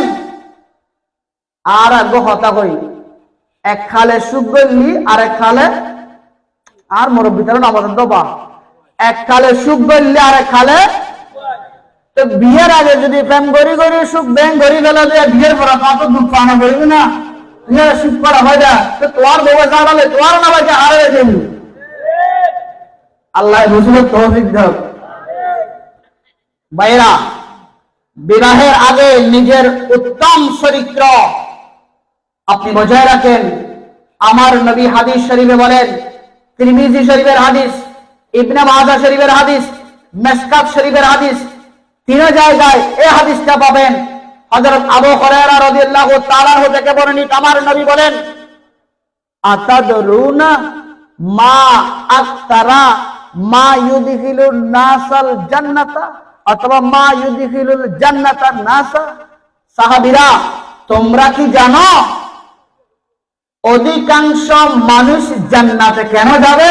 আর আগে কথা কই, এক খালে সুখ গল্লি আর এক খালে, আর মুরব্বী তারা আমাদের দোবা, এক খালে সুখ গল্লি আর এক খালে। তো বিয়ের আগে যদি প্রেম করি করি সুখ ব্যাং করি ফেলে দেয়, বিয়ের পর তা তো দুঃখ আনা করবি না, তুই সুখ করা হয় না, তো তোমার বউকে চাড়ালে তোমার না বাকি হারে দেবি। আল্লাহ বুঝলো তৌফিক দাও। ভাইরা, বিবাহের আগে নিজের উত্তম চরিত্র আপনি বজায় রাখেন। আমার নবী হাদিস শরীফে বলেন, তিরমিজি শরীফের হাদিস, ইবনে মাজাহ শরীফের হাদিস, মিশকাত শরীফের হাদিস, তিন জায়গায় এই হাদিসটা পাবেন। হযরত আবু হুরায়রা রাদিয়াল্লাহু তাআলা থেকে বর্ণিত, আমার নবী বলেন, আতাদরুনা মা আকতারা মা ইউদখিলুন নাসাল জান্নাতা, অথবা মা ইউদখিলুল জান্নাতা নাসা। সাহাবীরা, তোমরা কি জানো অধিকাংশ মানুষ জান্নাতে কেন যাবে?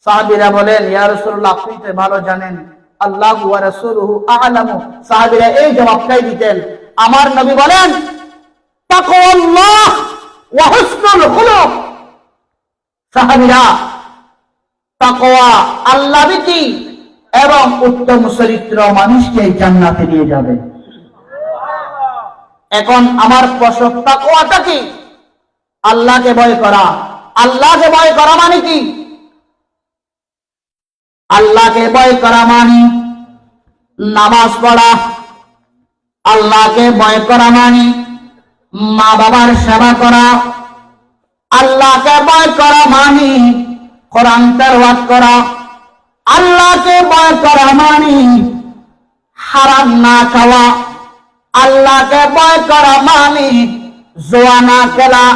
সাহাবীরা বলেন, ইয়া রাসূলুল্লাহ, আপনি তো ভালো জানেন, আল্লাহু ওয়া রাসূলুহু আ'লামু। সাহাবীরা এই জবাবটাই দিতেন। আমার নবী বলেন, তাকওয়াল্লাহ ওয়া হুসনুল খুলুক। সাহাবীরা, তাকওয়া, আল্লাহ ভীতি এবং উত্তম চরিত্র মানুষকে জান্নাতে নিয়ে যাবে। এখন আমার প্রশ্ন, তাকওয়াটা কি? আল্লাহকে ভয় করা। আল্লাহকে ভয় করা মানে কি? আল্লাহকে ভয় করা মানে নামাজ পড়া। আল্লাহকে ভয় করা মানে মা বাবার সেবা করা। আল্লাহকে ভয় করা মানে কোরআন তেলাওয়াত করা। আল্লাহকে ভয় করা মানে হারাম না খাওয়া। আল্লাহকে ভয় করা মানে জুয়া না খেলা।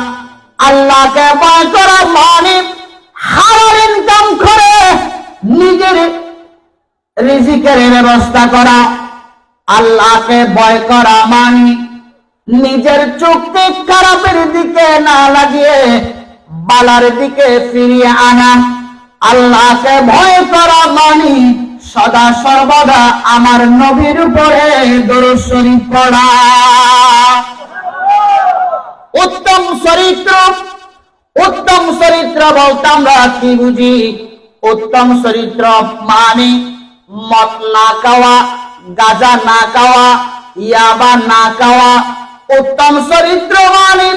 আল্লাহকে ভয় করা মানে হালাল ইনকাম করে নিজের রিজিকের ব্যবস্থা করা। আল্লাহকে ভয় করা মানে নিজের চোখকে খারাপের দিকে না লাগিয়ে ভালোর দিকে ফিরিয়ে আনা। আল্লাহকে ভয় করা মানে সদা সর্বদা আমার নবীর উপরে দরুদ শরীফ পড়া। উত্তম চরিত্র, উত্তম চরিত্র বলতে আমরা কি বুঝি? উত্তম চরিত্র মানে মদ না খাওয়া, গাঁজা না খাওয়া, ইয়াবা না খাওয়া। উত্তম চরিত্র মানে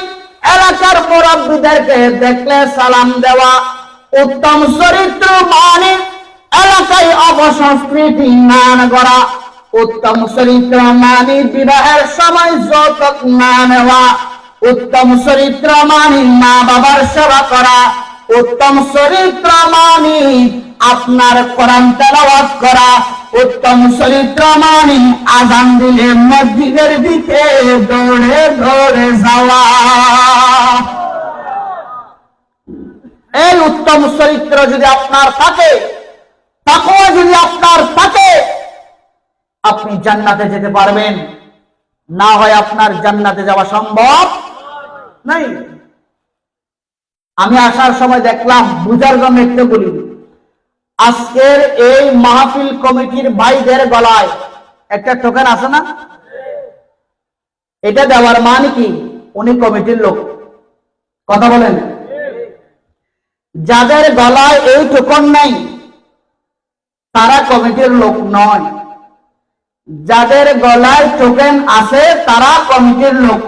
এলাকার মুরব্বীদেরকে দেখলে সালাম দেওয়া। উত্তম চরিত্র মানে এলাকায় অপসংস্কৃতি না করা। উত্তম চরিত্র মানে বিবাহের সময় যৌতুক না নেওয়া, উত্তম চরিত্র মানে মা বাবার সেবা করা, উত্তম চরিত্র মানে আপনার কোরআন তেলাওয়াত করা, উত্তম চরিত্র মানে আযান দিলে মসজিদের দিকে দৌড়ে দৌড়ে যাওয়া। এই উত্তম চরিত্র যদি আপনার থাকে, তাকওয়া যদি আপনার থাকে, আপনি জান্নাতে যেতে পারবেন। না হয় আপনার জান্নাতে যাওয়া সম্ভব নাই। আমি আসার সময় দেখলাম, বুঝার জন্য একটু বলি, আজকের এই মাহফিল কমিটির ভাইদের গলায় একটা টোকেন আছে না? এটা দেওয়ার মানে কি? উনি কমিটির লোক। কথা বলেন। যাদের গলায় এই টোকন নাই তারা কমিটির লোক নয়, যাদের গলায় টোকেন আছে তারা কমিটির লোক।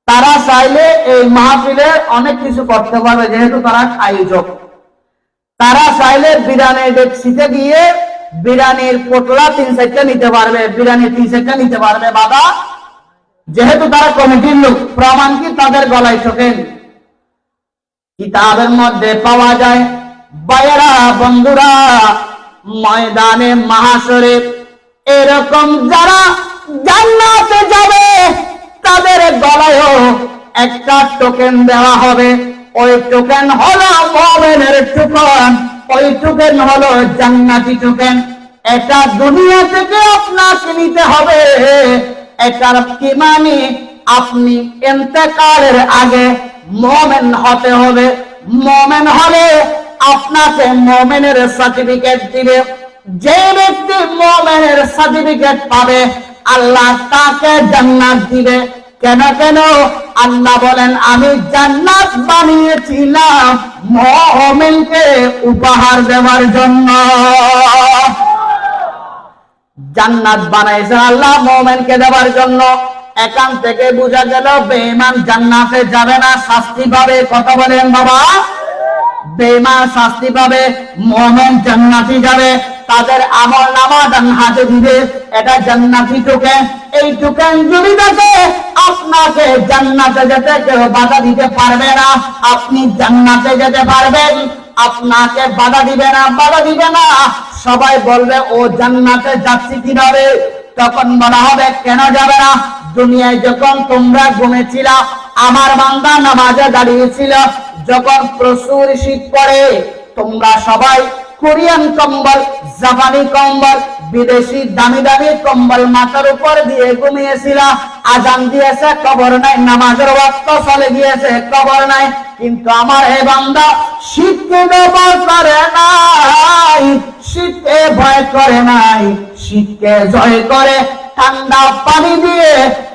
তারা চাইলে এই মাহফিলে অনেক কিছু করতে পারবে, যেহেতু তারা আয়োজক। তারা চাইলে বিরিয়ানির ডেকচিতে গিয়ে বিরিয়ানির পোটলা 3-4টা নিতে পারবে, বিরিয়ানি 3-4টা নিতে পারবে, বাবা, যেহেতু তারা কমিটির লোক। প্রমাণ কি? তাদের গলায় টোকেন। কিতাবের মধ্যে পাওয়া যায়, ভাইয়েরা, বন্ধুরা, ময়দানে মাহশরে এরকম যারা জান্নাতে যাবে তাদের গলায়ও একটা টোকেন দেওয়া হবে। ওই টোকেন হলো মুমিনের টোকেন, ওই টোকেন হলো জান্নাতি টোকেন। এটা দুনিয়া থেকে আপনাকে নিতে হবে। এটার কি মানে? আপনি ইন্তেকালের আগে মুমিন হতে হবে। মুমিন হলে আপনাকে মুমিনের সার্টিফিকেট দিবে। যে ব্যক্তি মুমিনের সার্টিফিকেট পাবে আল্লাহ তাকে জান্নাত দিবে। কেন কেন? আল্লাহ বলেন, আমি জান্নাত বানিয়েছিলাম মুমিনকে উপহার দেওয়ার জন্য। জান্নাত বানাইছে আল্লাহ মুমিনকে দেওয়ার জন্য। এখান থেকে বোঝা গেল বেঈমান জান্নাতে যাবে না, শাস্তি পাবে। কথা বলেন বাবা। বেঈমান শাস্তি পাবে, মুমিন জান্নাতে যাবে। তাদের আমলনামা ডান হাতে দিবে, এটা জান্নাতি টোকেন। এই টোকেন যদি থাকে আপনাকে জান্নাতে যেতে কেউ বাধা দিতে পারবে না। আপনি জান্নাতে যেতে পারবেন, আপনাকে বাধা দিবে না, বাধা দিবে না। সবাই বলবে, ও জান্নাতে যাচ্ছি কিভাবে? তখন বলা হবে, কেন যাবে না? দুনিয়ায় যখন তোমরা ঘুমেছিলা, আমার বান্দা নামাজে দাঁড়িয়েছিল, যখন প্রচুর শীত পড়ে তোমরা সবাই কোরিয়ান কম্বল, জাপানি কম্বল, বিদেশি দামি দামি কম্বল মাথার উপর দিয়ে ঘুমিয়েছিল। আজান দিয়েছে, কবর নাই, নামাজের ওয়াক্ত চলে গিয়েছে, কবর নাই। কিন্তু আমার হে বান্দা শীতকে ব্যবহার করে নাই, শীতকে ভয় করে নাই, শীতকে জয় করে ঠান্ডা পানি দিয়ে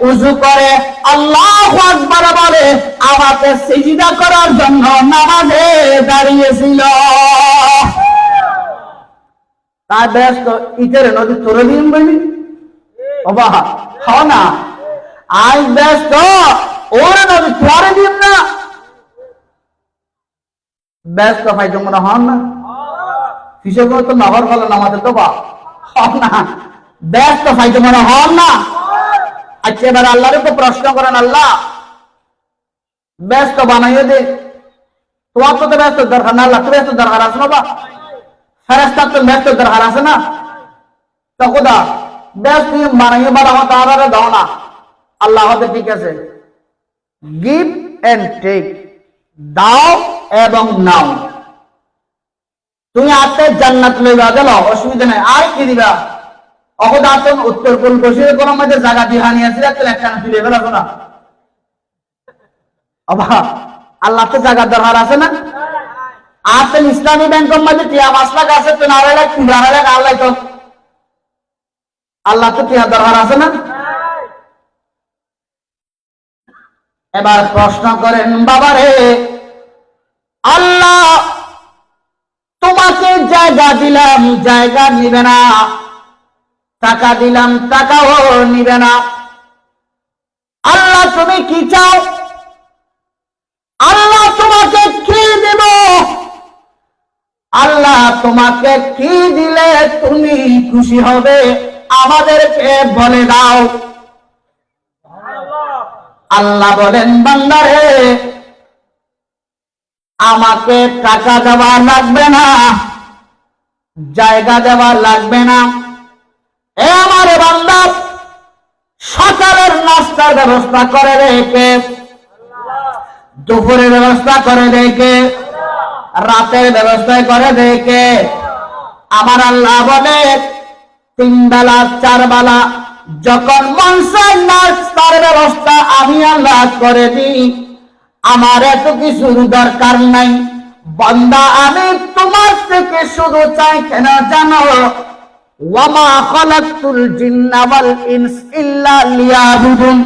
উযু করে আল্লাহু আকবার বলে আমাকে সিজদা করার জন্য নামাজে দাঁড়িয়েছিল। তার ব্যস্ত ইটের নদী তোরে দিন বলি বাবা, খাও না। আজ ব্যস্ত ওর নদী তোরে দিন না, ব্যস্ত ভাই তো মনে হন না। কিসে করে তো নগর ফলে নামাতে তো বা হন না, ব্যস্ত ভাই তো মনে হন না। আচ্ছা, এবার আল্লাহর উপর প্রশ্ন করেন, আল্লাহ ব্যস্ত বানাইয়ে দে। তোমার তো ব্যস্ত দরকার না, আল্লাহ তো ব্যস্ত দরকার আছে না বা ফেরেশতার তো ব্যস্ত দরকার আছে না। তো খোদা ব্যস্ত বানাইয়ে বা আমার তাহলে দাও না। আল্লাহ হতে ঠিক আছে, গিভ এন্ড টেক, দাও এবং নাও। তুমি আতে জান্নাত লইবা, গেল অসুবিধা নাই। আর কি দিবা? অকদা আতন উত্তর পূর্ব বসে কোন মধ্যে জায়গা দিহানি আছে, একটা তুলে ফেলাবো না। অবা আল্লাহ তো জায়গার দরকার আছে না। আর তো ইসলামী ব্যাংকের মধ্যে টিয়া 5 লাখ আছে, তো না লাখ 11 লাখ আল্লাহ তো, আল্লাহ তো টিয়া দরকার আছে না। এবার প্রশ্ন করেন, বাবারে আল্লাহ তোমাকে জায়গা দিলাম, জায়গা নিবে না। টাকা দিলাম, টাকাও নিবে না। আল্লাহ তুমি কি চাও? আল্লাহ তোমাকে কি দেব? আল্লাহ তোমাকে কি দিলে তুমি খুশি হবে? আমাদেরকে বলে দাও। আল্লাহ বলেন, বান্দারে আমাকে টাকা দেওয়া লাগবে না, জায়গা দেওয়া লাগবে না। এ আমার বান্দা, সকালের নাস্তার ব্যবস্থা করে রেখে, দুপুরের ব্যবস্থা করে রেখে, রাতের ব্যবস্থা করে রেখে, আমার আল্লাহ বলে 3 বেলা 4 বেলা যখন মন চায় নাস্তার ব্যবস্থা আমি আল্লাহ করে দিই। আমার এত কিছুর দরকার নাই বান্দা, আমি তোমার থেকে শুধু চাই কেন জানো? ওয়ামা খালাকতুল জিন্না ওয়াল ইনস ইল্লা লিয়াবুদুন।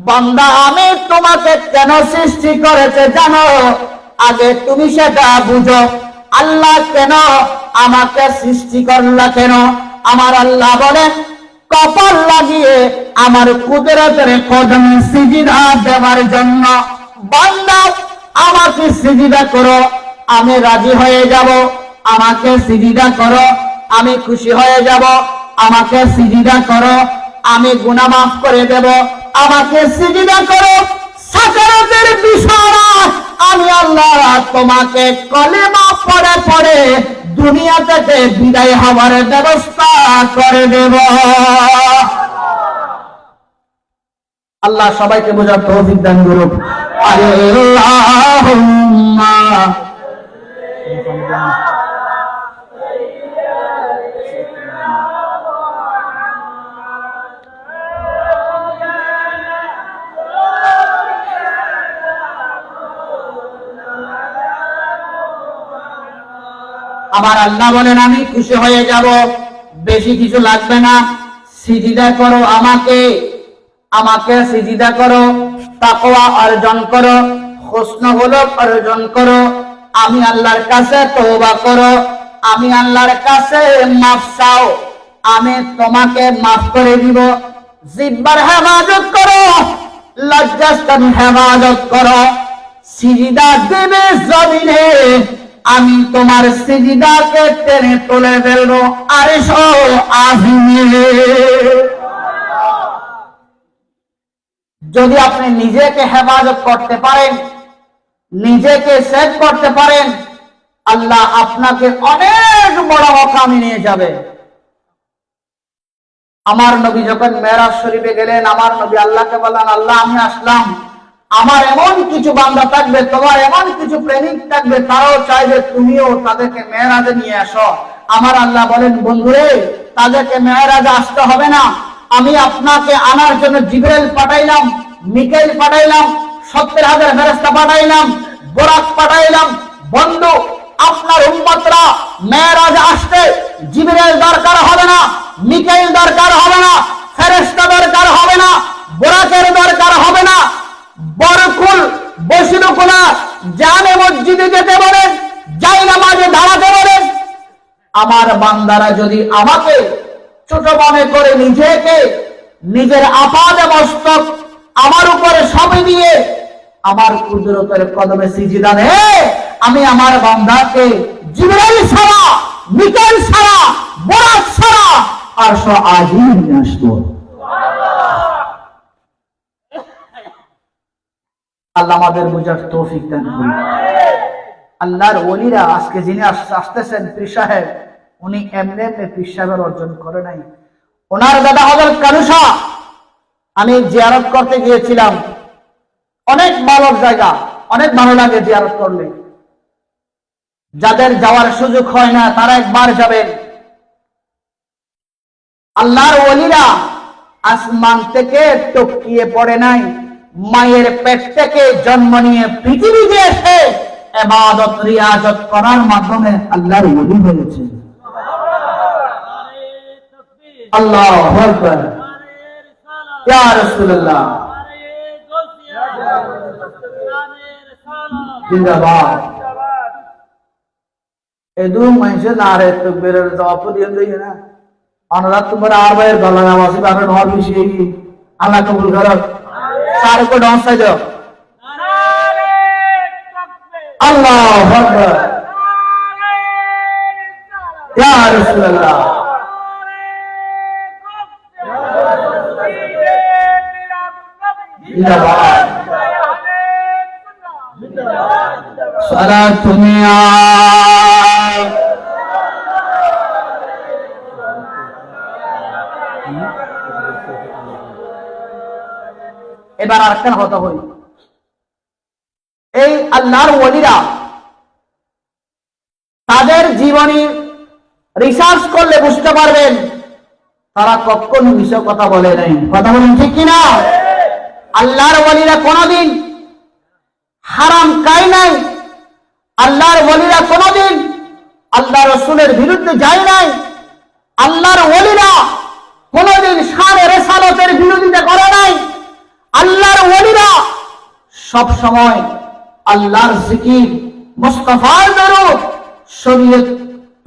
বান্দা, আমি তোমাকে কেন সৃষ্টি করেছে জানো? আগে তুমি সেটা বুঝো। আল্লাহ কেন আমাকে সৃষ্টি করলা কেন? আমার আল্লাহ বলেন, কপাল লাগিয়ে আমার কুদরতের কদমে সিজদা দেওয়ার জন্য। বান্দা, আমাকে সিজদা করো, আমি রাজি হয়ে যাব। আমাকে সিজদা করো, আমি খুশি হয়ে যাব। আমাকে সিজদা করো, আমি গুনাহ মাফ করে দেব। আমাকে সিজদা করো, সাকারাতের বিষয় আমি আল্লাহ তোমাকে কলেমা পড়ে পড়ে দুনিয়া থেকে বিদায় হওয়ার ব্যবস্থা করে দেব। আল্লাহ সবাইকে বোঝার তৌফিক দান করুন। আল্লাহুম্মা আমার আল্লাহ বলেন, আমি খুশি হয়ে যাব, বেশি কিছু লাগবে না। সিজদা করো আমাকে, আমাকে সিজদা করো, তাকওয়া অর্জন করো, হুসন খুলুক অর্জন করো, আমি আল্লাহর কাছে তওবা করো, আমি আল্লাহর কাছে মাফ চাও, আমি তোমাকে মাফ করে দিব। জিহ্বার হেফাজত করো, লজ্জাস্থান হেফাজত করো। সিজদা দেবে জমিনে, আমি তোমার সিজদাকে টেনে তুলে ফেলবো আরশ আজিমে। যদি আপনি নিজেকে হেফাজত করতে পারেন, নিজেকে সেভ করতে পারেন, আল্লাহ আপনাকে অনেক বড় মাকামে নিয়ে যাবে। আমার নবী যখন মেরাজ শরীফে গেলেন, আমার নবী আল্লাহকে বললেন, আল্লাহ আমি আসলাম, আমার এমন কিছু বান্দা থাকবে, তোমার এমন কিছু প্রেমিক থাকবে, তারাও চাইবে তুমিও তাদেরকে মেরাজে নিয়ে আসো। আমার আল্লাহ বলেন, বন্ধুরে তাদেরকে মেরাজে আসতে হবে না, আমি আপনাকে আনার জন্য জিবরাইল পাঠাইলাম, মিকাইল পাঠাইলাম, 70,000 ফেরেশতা পাঠাইলাম, বোরাক পাঠাইলাম। বন্ধু, আপনার উম্মতরা মেরাজে আসতে জিবরাইল দরকার হবে না, মিকাইল দরকার হবে না, ফেরেশতা দরকার হবে না, বোরাকের দরকার হবে না। বরকুল বসিরকুলা জানে মসজিদে যেতে বলেন, যাই নামাজে দাঁড়াতে বলেন। আমার বান্দারা যদি আমাকে ছোট মনে করে নিজেকে নিজের আপাদে মস্তক আমার উপরে সবই দিয়ে আমার কুদরতের কদমে সিজদা দেয়, আমি আমার বান্দাকে জিবরাইল ছাড়া, মিকাইল ছাড়া, বোরাক ছাড়া আরশ আজিম নিয়ে আসবো। আল্লাহ আমাদের বুঝার তৌফিক দান করুন। আল্লাহর ওলিরা আজকে যিনি আসতেছেন পীর সাহেব, উনি এমনি এমনি পীর সাহেবের অর্জন করে নাই। ওনার দাদা হযরত কালু শাহ, আমি জিয়ারত করতে গিয়েছিলাম, অনেক ভালো জায়গা, অনেক ভালো লাগে জিয়ারত করলে। যাদের যাওয়ার সুযোগ হয় না তারা একবার যাবেন। আল্লাহর ওলিরা আসমান থেকে টপকিয়ে পড়ে নাই, মায়ের পেট থেকে জন্ম নিয়ে পৃথিবীতে এসে ইবাদত রিয়াজত করার মাধ্যমে আল্লাহর ওলি হয়েছে। আল্লাহু আকবার, ইয়া রাসূলুল্লাহ, জিন্দাবাদ। এদু মানুষের নারে তাকবীরের জবাব দিয়ে দেই না, আনারা তোমার আর ভাইয়ের গলা নামাজ পাবেন হর বিষয়ে আল্লাহ কবুল করুক। सारे को डांस से दो। अल्लाह अकबर, या रसूल अल्लाह, জিন্দাবাদ। সালাতুন ইয়া এবার আরেকটা কথা হই, এই আল্লাহর ওলিরা তাদের জীবনী রিসার্চ করলে বুঝতে পারবেন তারা কখনো মিথ্যা কথা বলে নাই। কথা বলেন ঠিক কিনা? আল্লাহর ওলিরা কোনদিন হারাম খায় নাই, আল্লাহর ওলিরা কোনদিন আল্লাহ রাসূলের বিরুদ্ধে যায় নাই, আল্লাহর ওলিরা কোনদিন শানে রিসালাতের বিরোধিতা করে নাই। আল্লাহর ওলিরা সব সময় আল্লাহর জিকির, মুস্তাফার দরুদ, শরীয়ত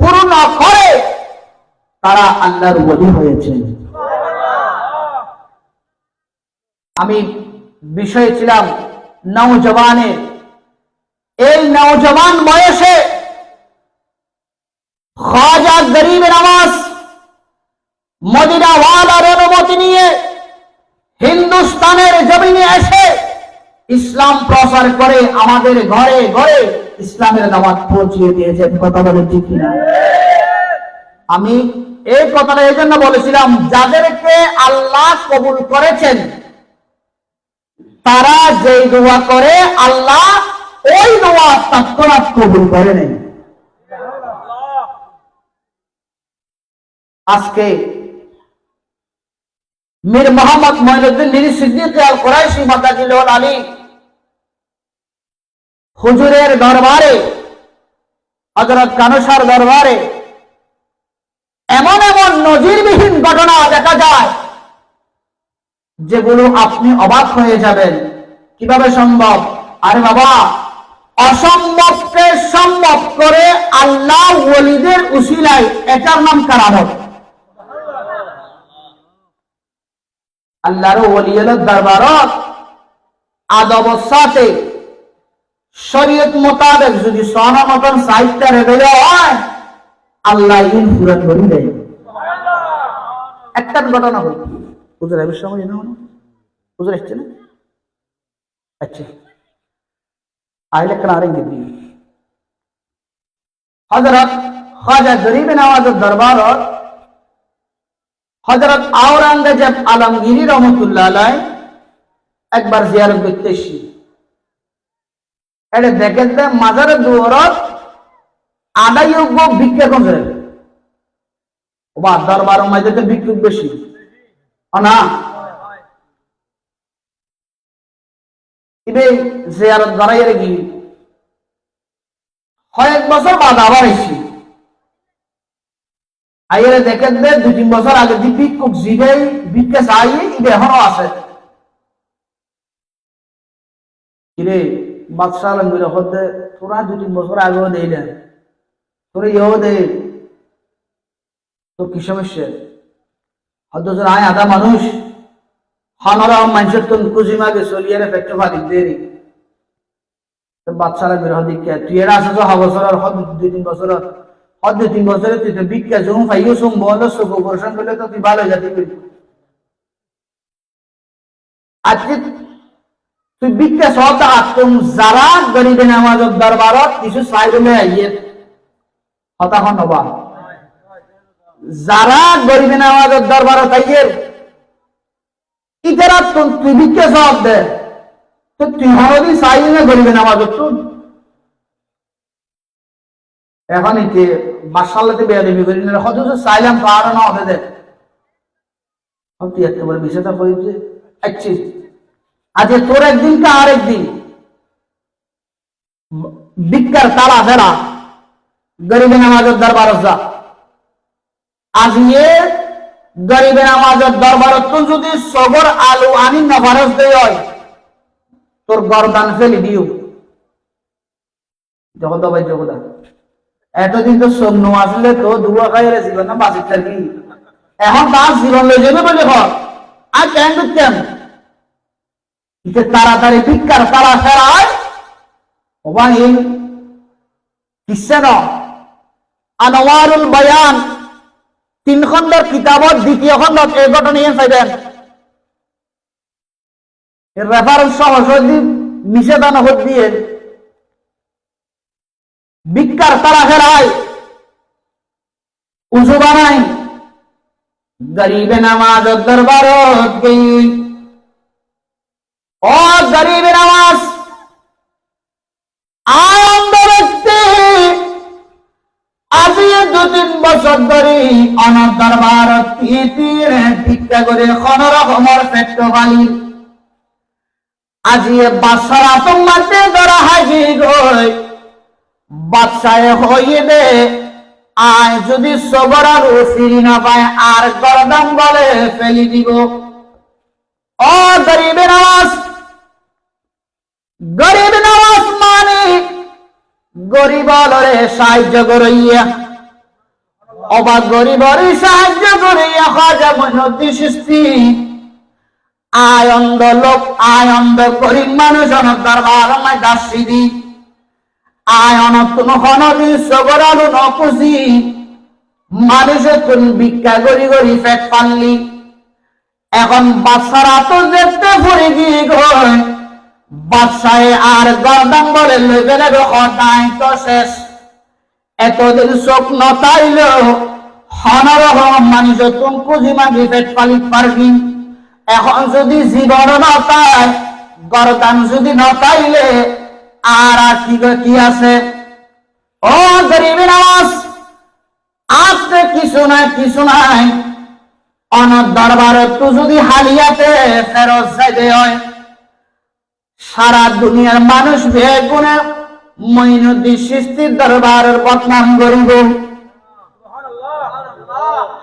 পূর্ণ করে তারা আল্লাহর ওলি হয়েছে। আমি বিষয়ে ছিলাম নওজওয়ানের, এই নওজওয়ান বয়সে খাজা গরিব নওয়াজ মদিনা ওয়ালার অনুমতি নিয়ে হিন্দুস্তানের জমিনে এসে ইসলাম প্রচার করে আমাদের ঘরে ঘরে ইসলামের দাওয়াত পৌঁছিয়ে দিয়েছে। কথা বলে ঠিক কিনা? আমি এই কথাটা এই জন্য বলেছিলাম, যাদেরকে আল্লাহ কবুল করেছেন তারা যেই দোয়া করে আল্লাহ ওই দোয়া তৎক্ষণাৎ কবুল করে নেন। আজকে মীর মোহাম্মদ মঈনুদ্দিন নিরি সিদ্দিক আল কুরাইশি মাদাজিলুল আলী হুজুরের দরবারে, হযরত কানুসার দরবারে এমন এমন নজিরবিহীন ঘটনা দেখা যায় যেগুলো আপনি অবাক হয়ে যাবেন। কিভাবে সম্ভব? আরে বাবা, অসম্ভবকে সম্ভব করে আল্লাহ ওলিদের উসিলায়, এটার নাম কারামত। আল্লাহর ওলিদের দরবারত আদবের সাথে শরীয়ত মোতাবেক যদি সনা মতন সাহিত্য রেখে হয়, আল্লাহ ইন পূরণ করে দেয়। একটা ঘটনা হল, হুজুর এর সময় না হলো, হুজুর আসছে না? আচ্ছা, আইলে কারে দিবি হযরত খাজা গরিব নওয়াজের দরবারত হযরত আওরঙ্গজেব আলমগীরি রহমতুল্লাহ আলাইহি একবার জিয়ারত করতে এসেছি। এটা দেখে মাজারের দুয়ারত আদায়যোগ্য ভিক্ষা করে দরবার মাঝে ভিক্ষুক বেশি না। ইবে জিয়ারত করাইয়ে কি কয়েক বছর বাদ আবার এসেছি। আইরে দেখে দে 2-3 বছর আগে যে ভিক্ষুক জিগাই ভিক্ষা চাই ইবে এখনো আছে। কিরে বাদশাহ আলমগীর হতে তোরা 2-3 বছর আগেও দেই না, তোরা ইয়েও দে, তোর কি সমস্যা? হয়তো আয় আধা মানুষ হনরা মানুষের তো কুজি মাগে চলিয়ে পেট্রো ফাঁকি দেরি বাদশাহ আলমগীর হদিকে তুই এরা আসে 6 বছর আর 2-3 বছর, 2-3 বছরে তুই তো ভিক্ষা জুম ফাইও সুম বলো সুখ অপারেশন করলে তো তুই ভালো যাতে আজকে তুই ভিক্ষা সহতা তুম যারা গরিবে নামাজের দরবারত কিছু সাইডে আইয়ে হতাহন হবা, যারা গরিবে নামাজের দরবারত আইয়ে ইতারা তুই ভিক্ষা সহত দে তো তুই হরদি সাইডে গরিবে নামাজত তুই এখন এতে মাসাল্লাতে বেয়াদবি করি না, হয়তো চাইলাম পাহাড় না হতে দেয় তুই একেবারে বিষয়টা হয়েছে। আচ্ছা আজকে তোর একদিন কা আর একদিন ভিক্ষার তালা ফেরা গরিবে নামাজের দরবারত যা। আজকে গরিবে নামাজের দরবারত তুই যদি সগর আলু আনি নফারস দেয় হয় তোর গরদান ফেলি দিও জগদা ভাই জগদা। এতদিন তো সৈন্য আসলে তো দুয়া খাইলে জীবন না বাঁচিত থাকি, এখন তার জীবন লয়ে যাবে বলে ঘর আর কেন করতেন তাড়াতাড়ি ভিক্ষার তারা ফেরায় ওবাই কিসে ন আনোয়ারুল বয়ান 3 খণ্ডের কিতাবত 2য় খণ্ডত এই ঘটনা নিয়ে চাইবেন। রেফারেন্স সহসদি নিষেধান দিয়ে ভিক্ষার তারা ফেরায় উজু বানাই গরিবে নামাজ দরবারত গই ও গরিবে নামাজ আনন্দ ব্যক্তি আজি 2-3 বছর ধরে অনাথ দরবারত ভিক্ষা করে কোন রকমের পেট বালি আজি বাদশার আতঙ্কে ধরা হাজির গই বাদশায় হইবে আয় যদি সবর আর ফিরি না পায় আর গরদান বলে ফেলি দিব ও গরিবে নামাজ মানে গরিবরে সাহায্য করিয়া অবা গরিবরে সাহায্য করিয়া খাজা মইনুদ্দিন চিশতি আনন্দ লোক আনন্দ গরিব মানুষ অনেক দরবার আমায় দাসী দি অনেক কোনো হনদি সবরালু নকুসি মানুষে কোন ভিক্ষা গড়ি গড়ি পেট পানলি এখন বাদশারা তো দেখতে পড়ে গিয়ে গয় বাদশাহে আর গরদান বলে লইবে না দায় তো শেষ এতদিন চোখ নতাইল হনরহম মানুষ তুমি পুঁজি মাগি পেট পালি পারবি এখন যদি জীবন নতায় গরদান যদি নতাইলে আর কি আছে ও গরিবের আওয়াজ আজকে কিছু নাই অনাথ দরবারে তো যদি হালিয়াতে ফেরত যাইতে হয় সারা দুনিয়ার মানুষ বেগুনে মঈনুদ্দিন চিশতির দরবারের বদনাম করিব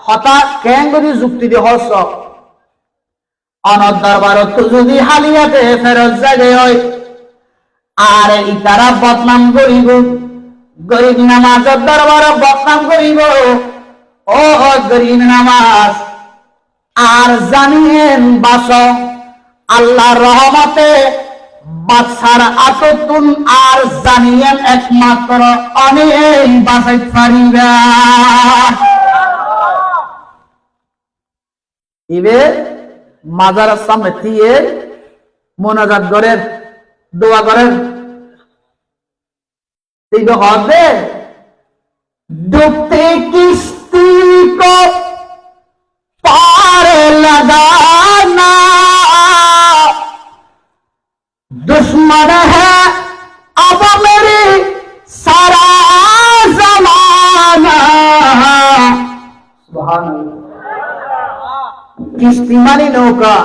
হঠাৎ কেন যদি যুক্তি দিয়ে হস অনাথ দরবারে তো যদি হালিয়াতে ফেরত যাইতে হয় আর তারা বদনাম করিব গরিব নামাজের দরবারে বদনাম করিব ও গরিব নামাজ আর জানিয়েন বাস আল্লাহর রহমতে বাদশার আততুন আর জানিয়েন একমাত্র অনেক বাঁচাই পারিবা ইবে মাজার সামনে দিয়ে মোনাজাত করেন দোয়া করেন হবে ডুবতে কিস্তি को पार लगाना दुश्मन है अब मेरी सारा जमाना सुभान अल्लाह किस्ती मानी नौका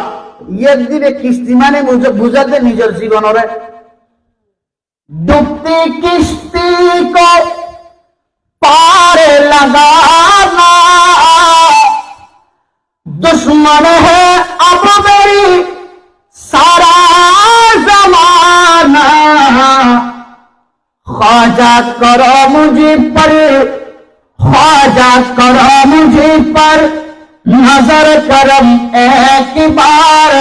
एक दिन किस्ती माने मुझे बुझाते निजर जीवन रे डूबती किस्ती को पार लगाना दुश्मन है अब मेरी सारा जमाना ख्वाजा करो मुझे पर ख्वाजा करो मुझे पर नजर करम एक बार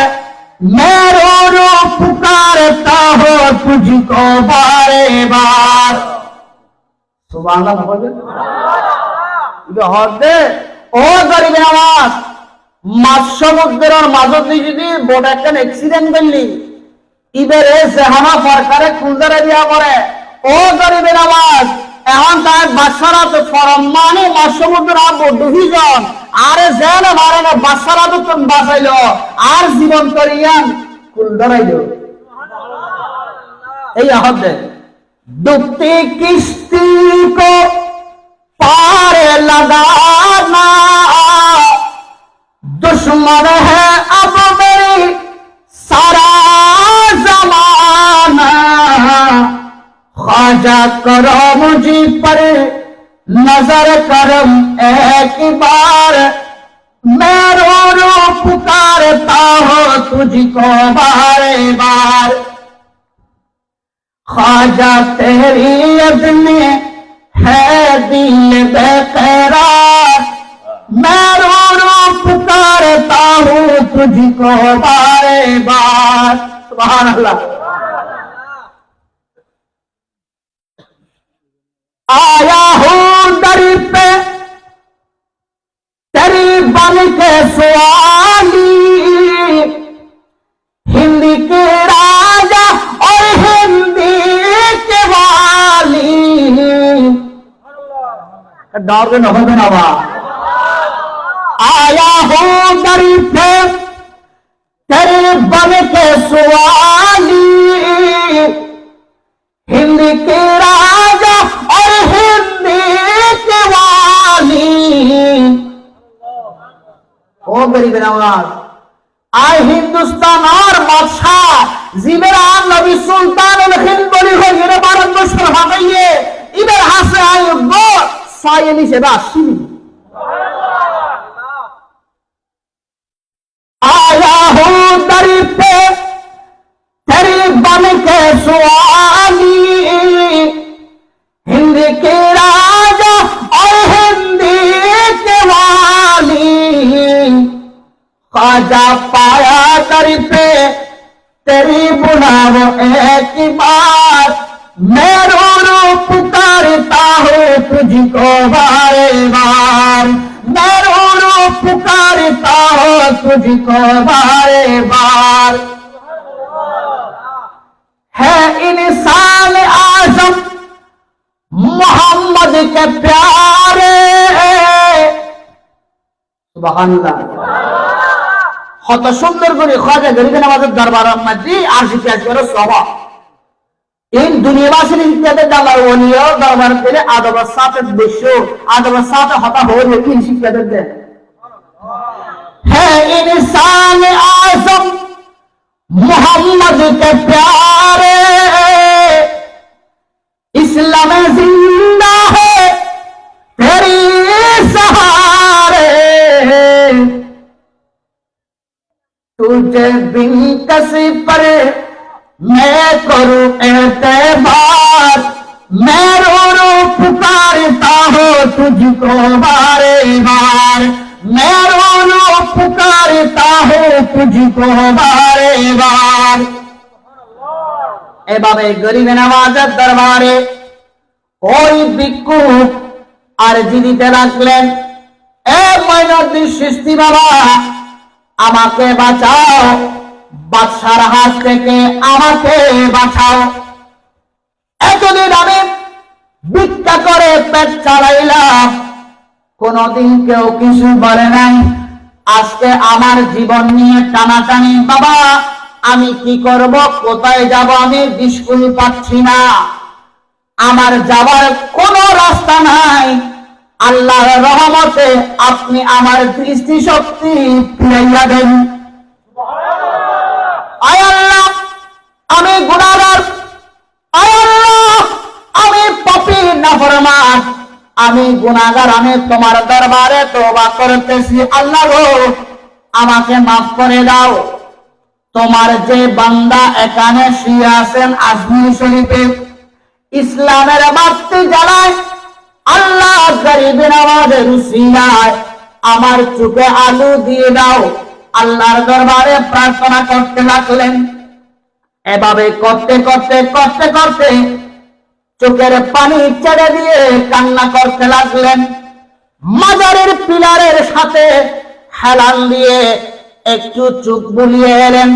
मैं रो रो पुकारता हो तुझको बारे बार सुभान अल्लाह হদে ও গরিব নামাজ মাছ সমুদ্রের মাঝত যদি বড় একটা অ্যাক্সিডেন্ট করলি ইবেরে জাহানা সরকারে কুলদারে দিয়া করে ও গরিব নামাজ এখন তার বাদশারা তো ফরমানে মাছ সমুদ্র আর ডুবিজন আরে জেলে মারে না বাদশারা তো তুমি বাঁচাইল আর জীবন করিয়ান কুলদারাইল এই হদে डूबती किस्ती को पार लगाना दुश्मन है अब मेरी सारा जमाना ख्वाजा करो मुझे पर नजर करम एक बार मैं रो रो पुकारता हूँ तुझको बारे बार ख्वाजा तेरी यद में है दिल बेकरार मैं रो रो पुकारता हूँ तुझको बारे बार सुभान अल्लाह आया हूँ दर पे तेरी बन के सवाली हिंदी के डर नहोगे ना बा आया हूँ दरी पे तेरे बन के सवाली हिंद के राजा और हिंदी के वाली ओ गरीब नवाज आय हिंदुस्तान और बादशाह जिबरान नबी सुल्तान हिंद বলি হয়ে গেলে ভারতবর্ষের হাবাইয়ে ইবের হাসে আয় গো সাইনি সেবা আসিনি आया हूँ दरी पे तेरी बन के सवाली हिंद के राजा और हिंदी के वाली ख्वाजा पाया दरी पे तेरी बुलाओ एक बार मैं रो रो पुकारता हूँ तुझको बारे बार मैं रो रो पुकारता हूँ तुझको बारे बार है इंसान आजम मोहम्मद के प्यारे सुबहानअल्लाह কত সুন্দর করে খাজা গরিব নওয়াজের দরবারের মধ্যে আর জিজ্ঞাস করে সভা এই দুনিয়াবাসীর ইতিহাসের দালার ওলিও দরবার পেলে আদবের সাথে বিশ্ব আদবের সাথে হতা হয়ে কি শিক্ষা দেন है इंसान आजम मोहम्मद के प्यारे इस्लाम जिंदा है तेरी सहारे तुझे बिन किसी पर मैं करूं एतबार मैं रो रो पुकारता हूँ तुझको बारे बार मैं रो रो पुकारता हूँ तुझको बारे बार এভাবে গরিব নওয়াজের দরবারে ওই ভিক্ষু আরজি দিতে লাগলেন এ মঈনুদ্দিন চিশতি বাবা আমাকে বাঁচাও বাদশার হাত থেকে আমাকে বাঁচাও এতদিন আমি ভিক্ষা করে পেট চালাইলাম কোনদিন কেউ কিছু বলে নাই আজকে আমার জীবন নিয়ে টানাটানি বাবা আমি কি করব কোথায় যাব আমি স্কুল পাচ্ছি না আমার যাওয়ার কোনো রাস্তা নাই আল্লাহর রহমতে আপনি আমার দৃষ্টি শক্তি ফিরাইয়া দেন আয় আল্লাহ আমি গুনাহগার আয় আল্লাহ আমি পাপী নাফরমান আমি গুনাহগার আমি তোমার দরবারে তওবা করতেছি আল্লাহ গো আমাকে maaf করে দাও তোমার যে বান্দা এখানে শুয়ে আছেন আজমির শরীফে ইসলামের বাতি জ্বালায় আল্লাহ গরিব নওয়াজের উসিলায় আমার চোখে আলো দিয়ে দাও আল্লাহর দরবারে প্রার্থনা করতে লাগলেন এভাবে করতে করতে করতে করতে চোখের পানি ছেড়ে দিয়ে কান্না করতে লাগলেন মাজারের পিলারের সাথে হেলান দিয়ে একটু চোখ বুলিয়ে এলেন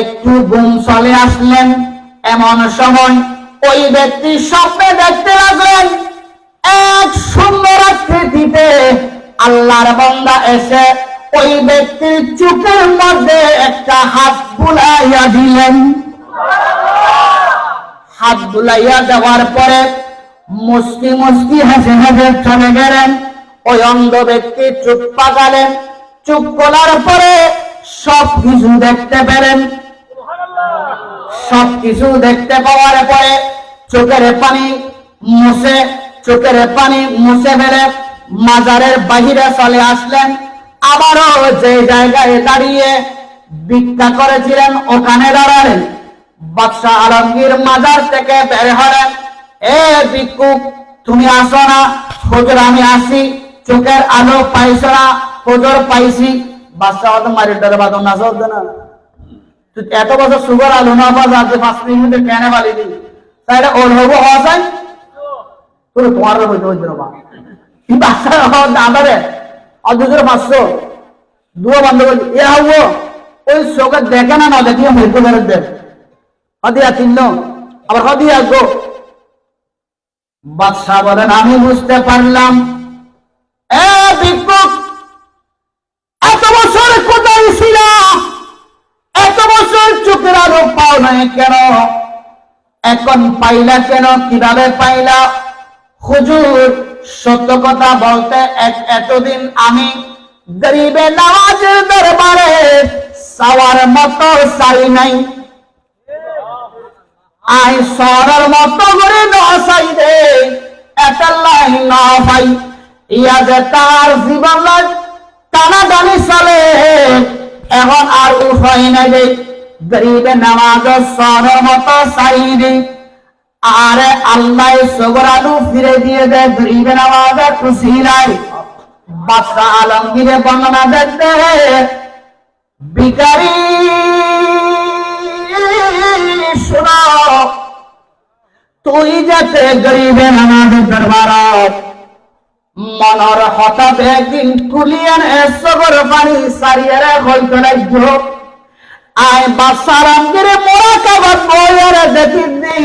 একটু ঘুম চলে আসলেন এমন সময় ওই ব্যক্তি স্বপ্নে দেখতে লাগলেন এক সুন্দর আকৃতিতে আল্লাহর বান্দা এসে ওই ব্যক্তির চোখের মধ্যে একটা হাত বুলাইয়া দিলেন হাত বুলাইয়া দেওয়ার পরে মুস্কি মুস্কি হেসে হেসে চলে গেলেন ওই অন্ধ ব্যক্তি চোখ পাকালেন চোখ খোলার পরে সবকিছু দেখতে পেলেন সবকিছু দেখতে পাওয়ার পরে চোখের পানি মুছে ফেলে মাজারের বাহিরে চলে আসলেন আবারও যে জায়গায় দাঁড়িয়ে ভিক্ষা করেছিলেন ওখানে দাঁড়ালেন বাদশাহ আলমগীর মাজার থেকে বের হলেন এ ভিক্ষুক তুমি আসো না হুজুর আমি আসি চোখের আলো পাইছো না হুজুর পাইছি বাদশাহ তো মারি ডরে বাদন না চলতো না তুই এত বছর সুগার আলো না পাস আজ 5 মিনিটে কেনে বালি দি তাই ওর হবো হওয়া যায় তোর তোমার হইতে হইতে না কি বাদশাহ দাঁড়াবে আর দুজোর 500 দুয়া বন্ধ করে এ হবো ওই চোখে দেখে না দেখিয়ে মৃত্যু করে দেন হদিয়া চিহ্ন আবার হদিয়া গো বাদশাহ বলেন আমি বুঝতে পারলাম এ ভিক্ষুক, এত বছর কোথায় ছিল? এত বছর চোখের আলো পাও নাই কেন? এখন পাইলা কেন? কিভাবে পাইলা? হুজুর, সত্য কথা বলতে এতদিন আমি গরিবে নওয়াজের দরবারে চাওয়ার মতো চাই নাই, আই সরার মতো করে চাই রে, এটাই না ভাই। ইয়া যে তার জীবন টানাটানি চলে, এখন আর উপায় নাই রে, গরিবে নওয়াজ সরার মতো চাই রে। আরে আল্লাহ সবর আলু ফিরে দিয়ে দেয়, গরিবে নওয়াজ খুশি নাই। বাদশাহ আলমগীরে বর্ণনা দেখতে, ভিখারি শোনো, তুই যাতে গরিবে নওয়াজের দরবারত মনর হঠাৎ একদিন কুলিয়ান সবর পানি সারিয়ে হইতে লাগল। আয় বাদশাহ আলমগীরে মোরাকাবাত বইয়ারে দেখিনি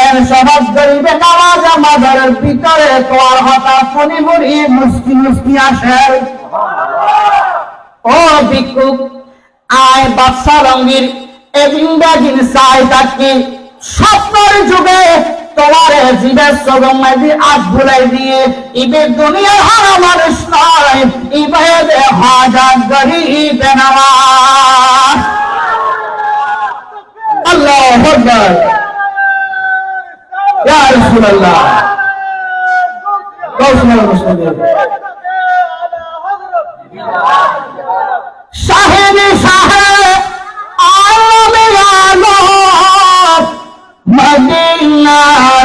এর সবাব গরিবে নওয়াজ মাজারের ভিতরে তোর হঠাৎ ফনি ফনি মুস্কি মুস্কি আসে। ও ভিক্ষুক, আয় বাদশাহ আলমগীর একদিন চাই থাকি স্বপ্নের যুগে তোমার জীবের সগমাদি আজ ভুলাই দিয়ে ইবে দুনিয়ার হারা মানুষ নয়, ইবে হাজার গরিবে নওয়াজ। আল্লাহু আকবার, ইয়া রাসূলুল্লাহ। শাহিনী শাহে আলমে আলম মদিনা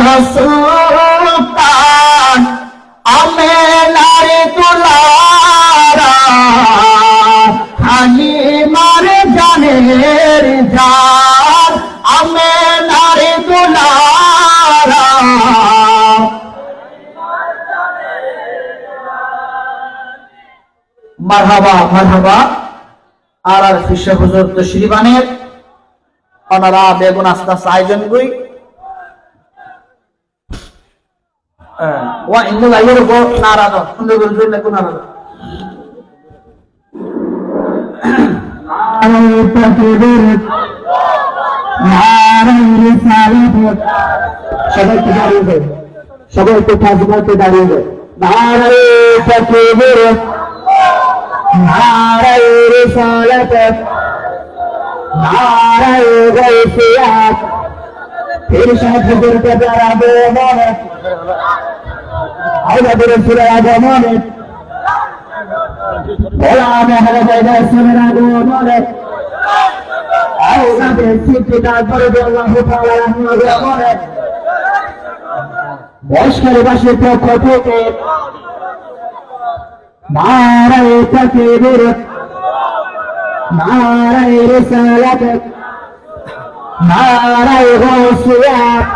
রাসূল পাক আমেনার দুলারা হালিমার জানের জান আমেনার দুলারা। মারহাবা মারহাবা। আর ফিশা হুজুর তশরিফানের ওনারা বেগুন আস্তে আস্তে আয়োজন করি ওয়া ইন্দু লাইয়ের উপর নারাজ সুন্দর করে জোর লেখো নারাজ। সবাই একটু ফাঁসিতে দাঁড়িয়ে যায়। নারায়ে তাকবীর, নারায়ে রিসালাত, নারায়ে গায়সিয়াত। ইরশাদ হুজুরকে যারা মনে আওলাদ রাসূলের আগমনে গোলামে হযরত রাসূলের আগমনে আওলাদের সিদ্দিকার রাদিয়াল্লাহু তাআলা আনহুর আগমনে বয়স্কবাসীর পক্ষ থেকে নারায়ে তাকবীর, নারায়ে রিসালাত, নারায়ে গায়সিয়াত।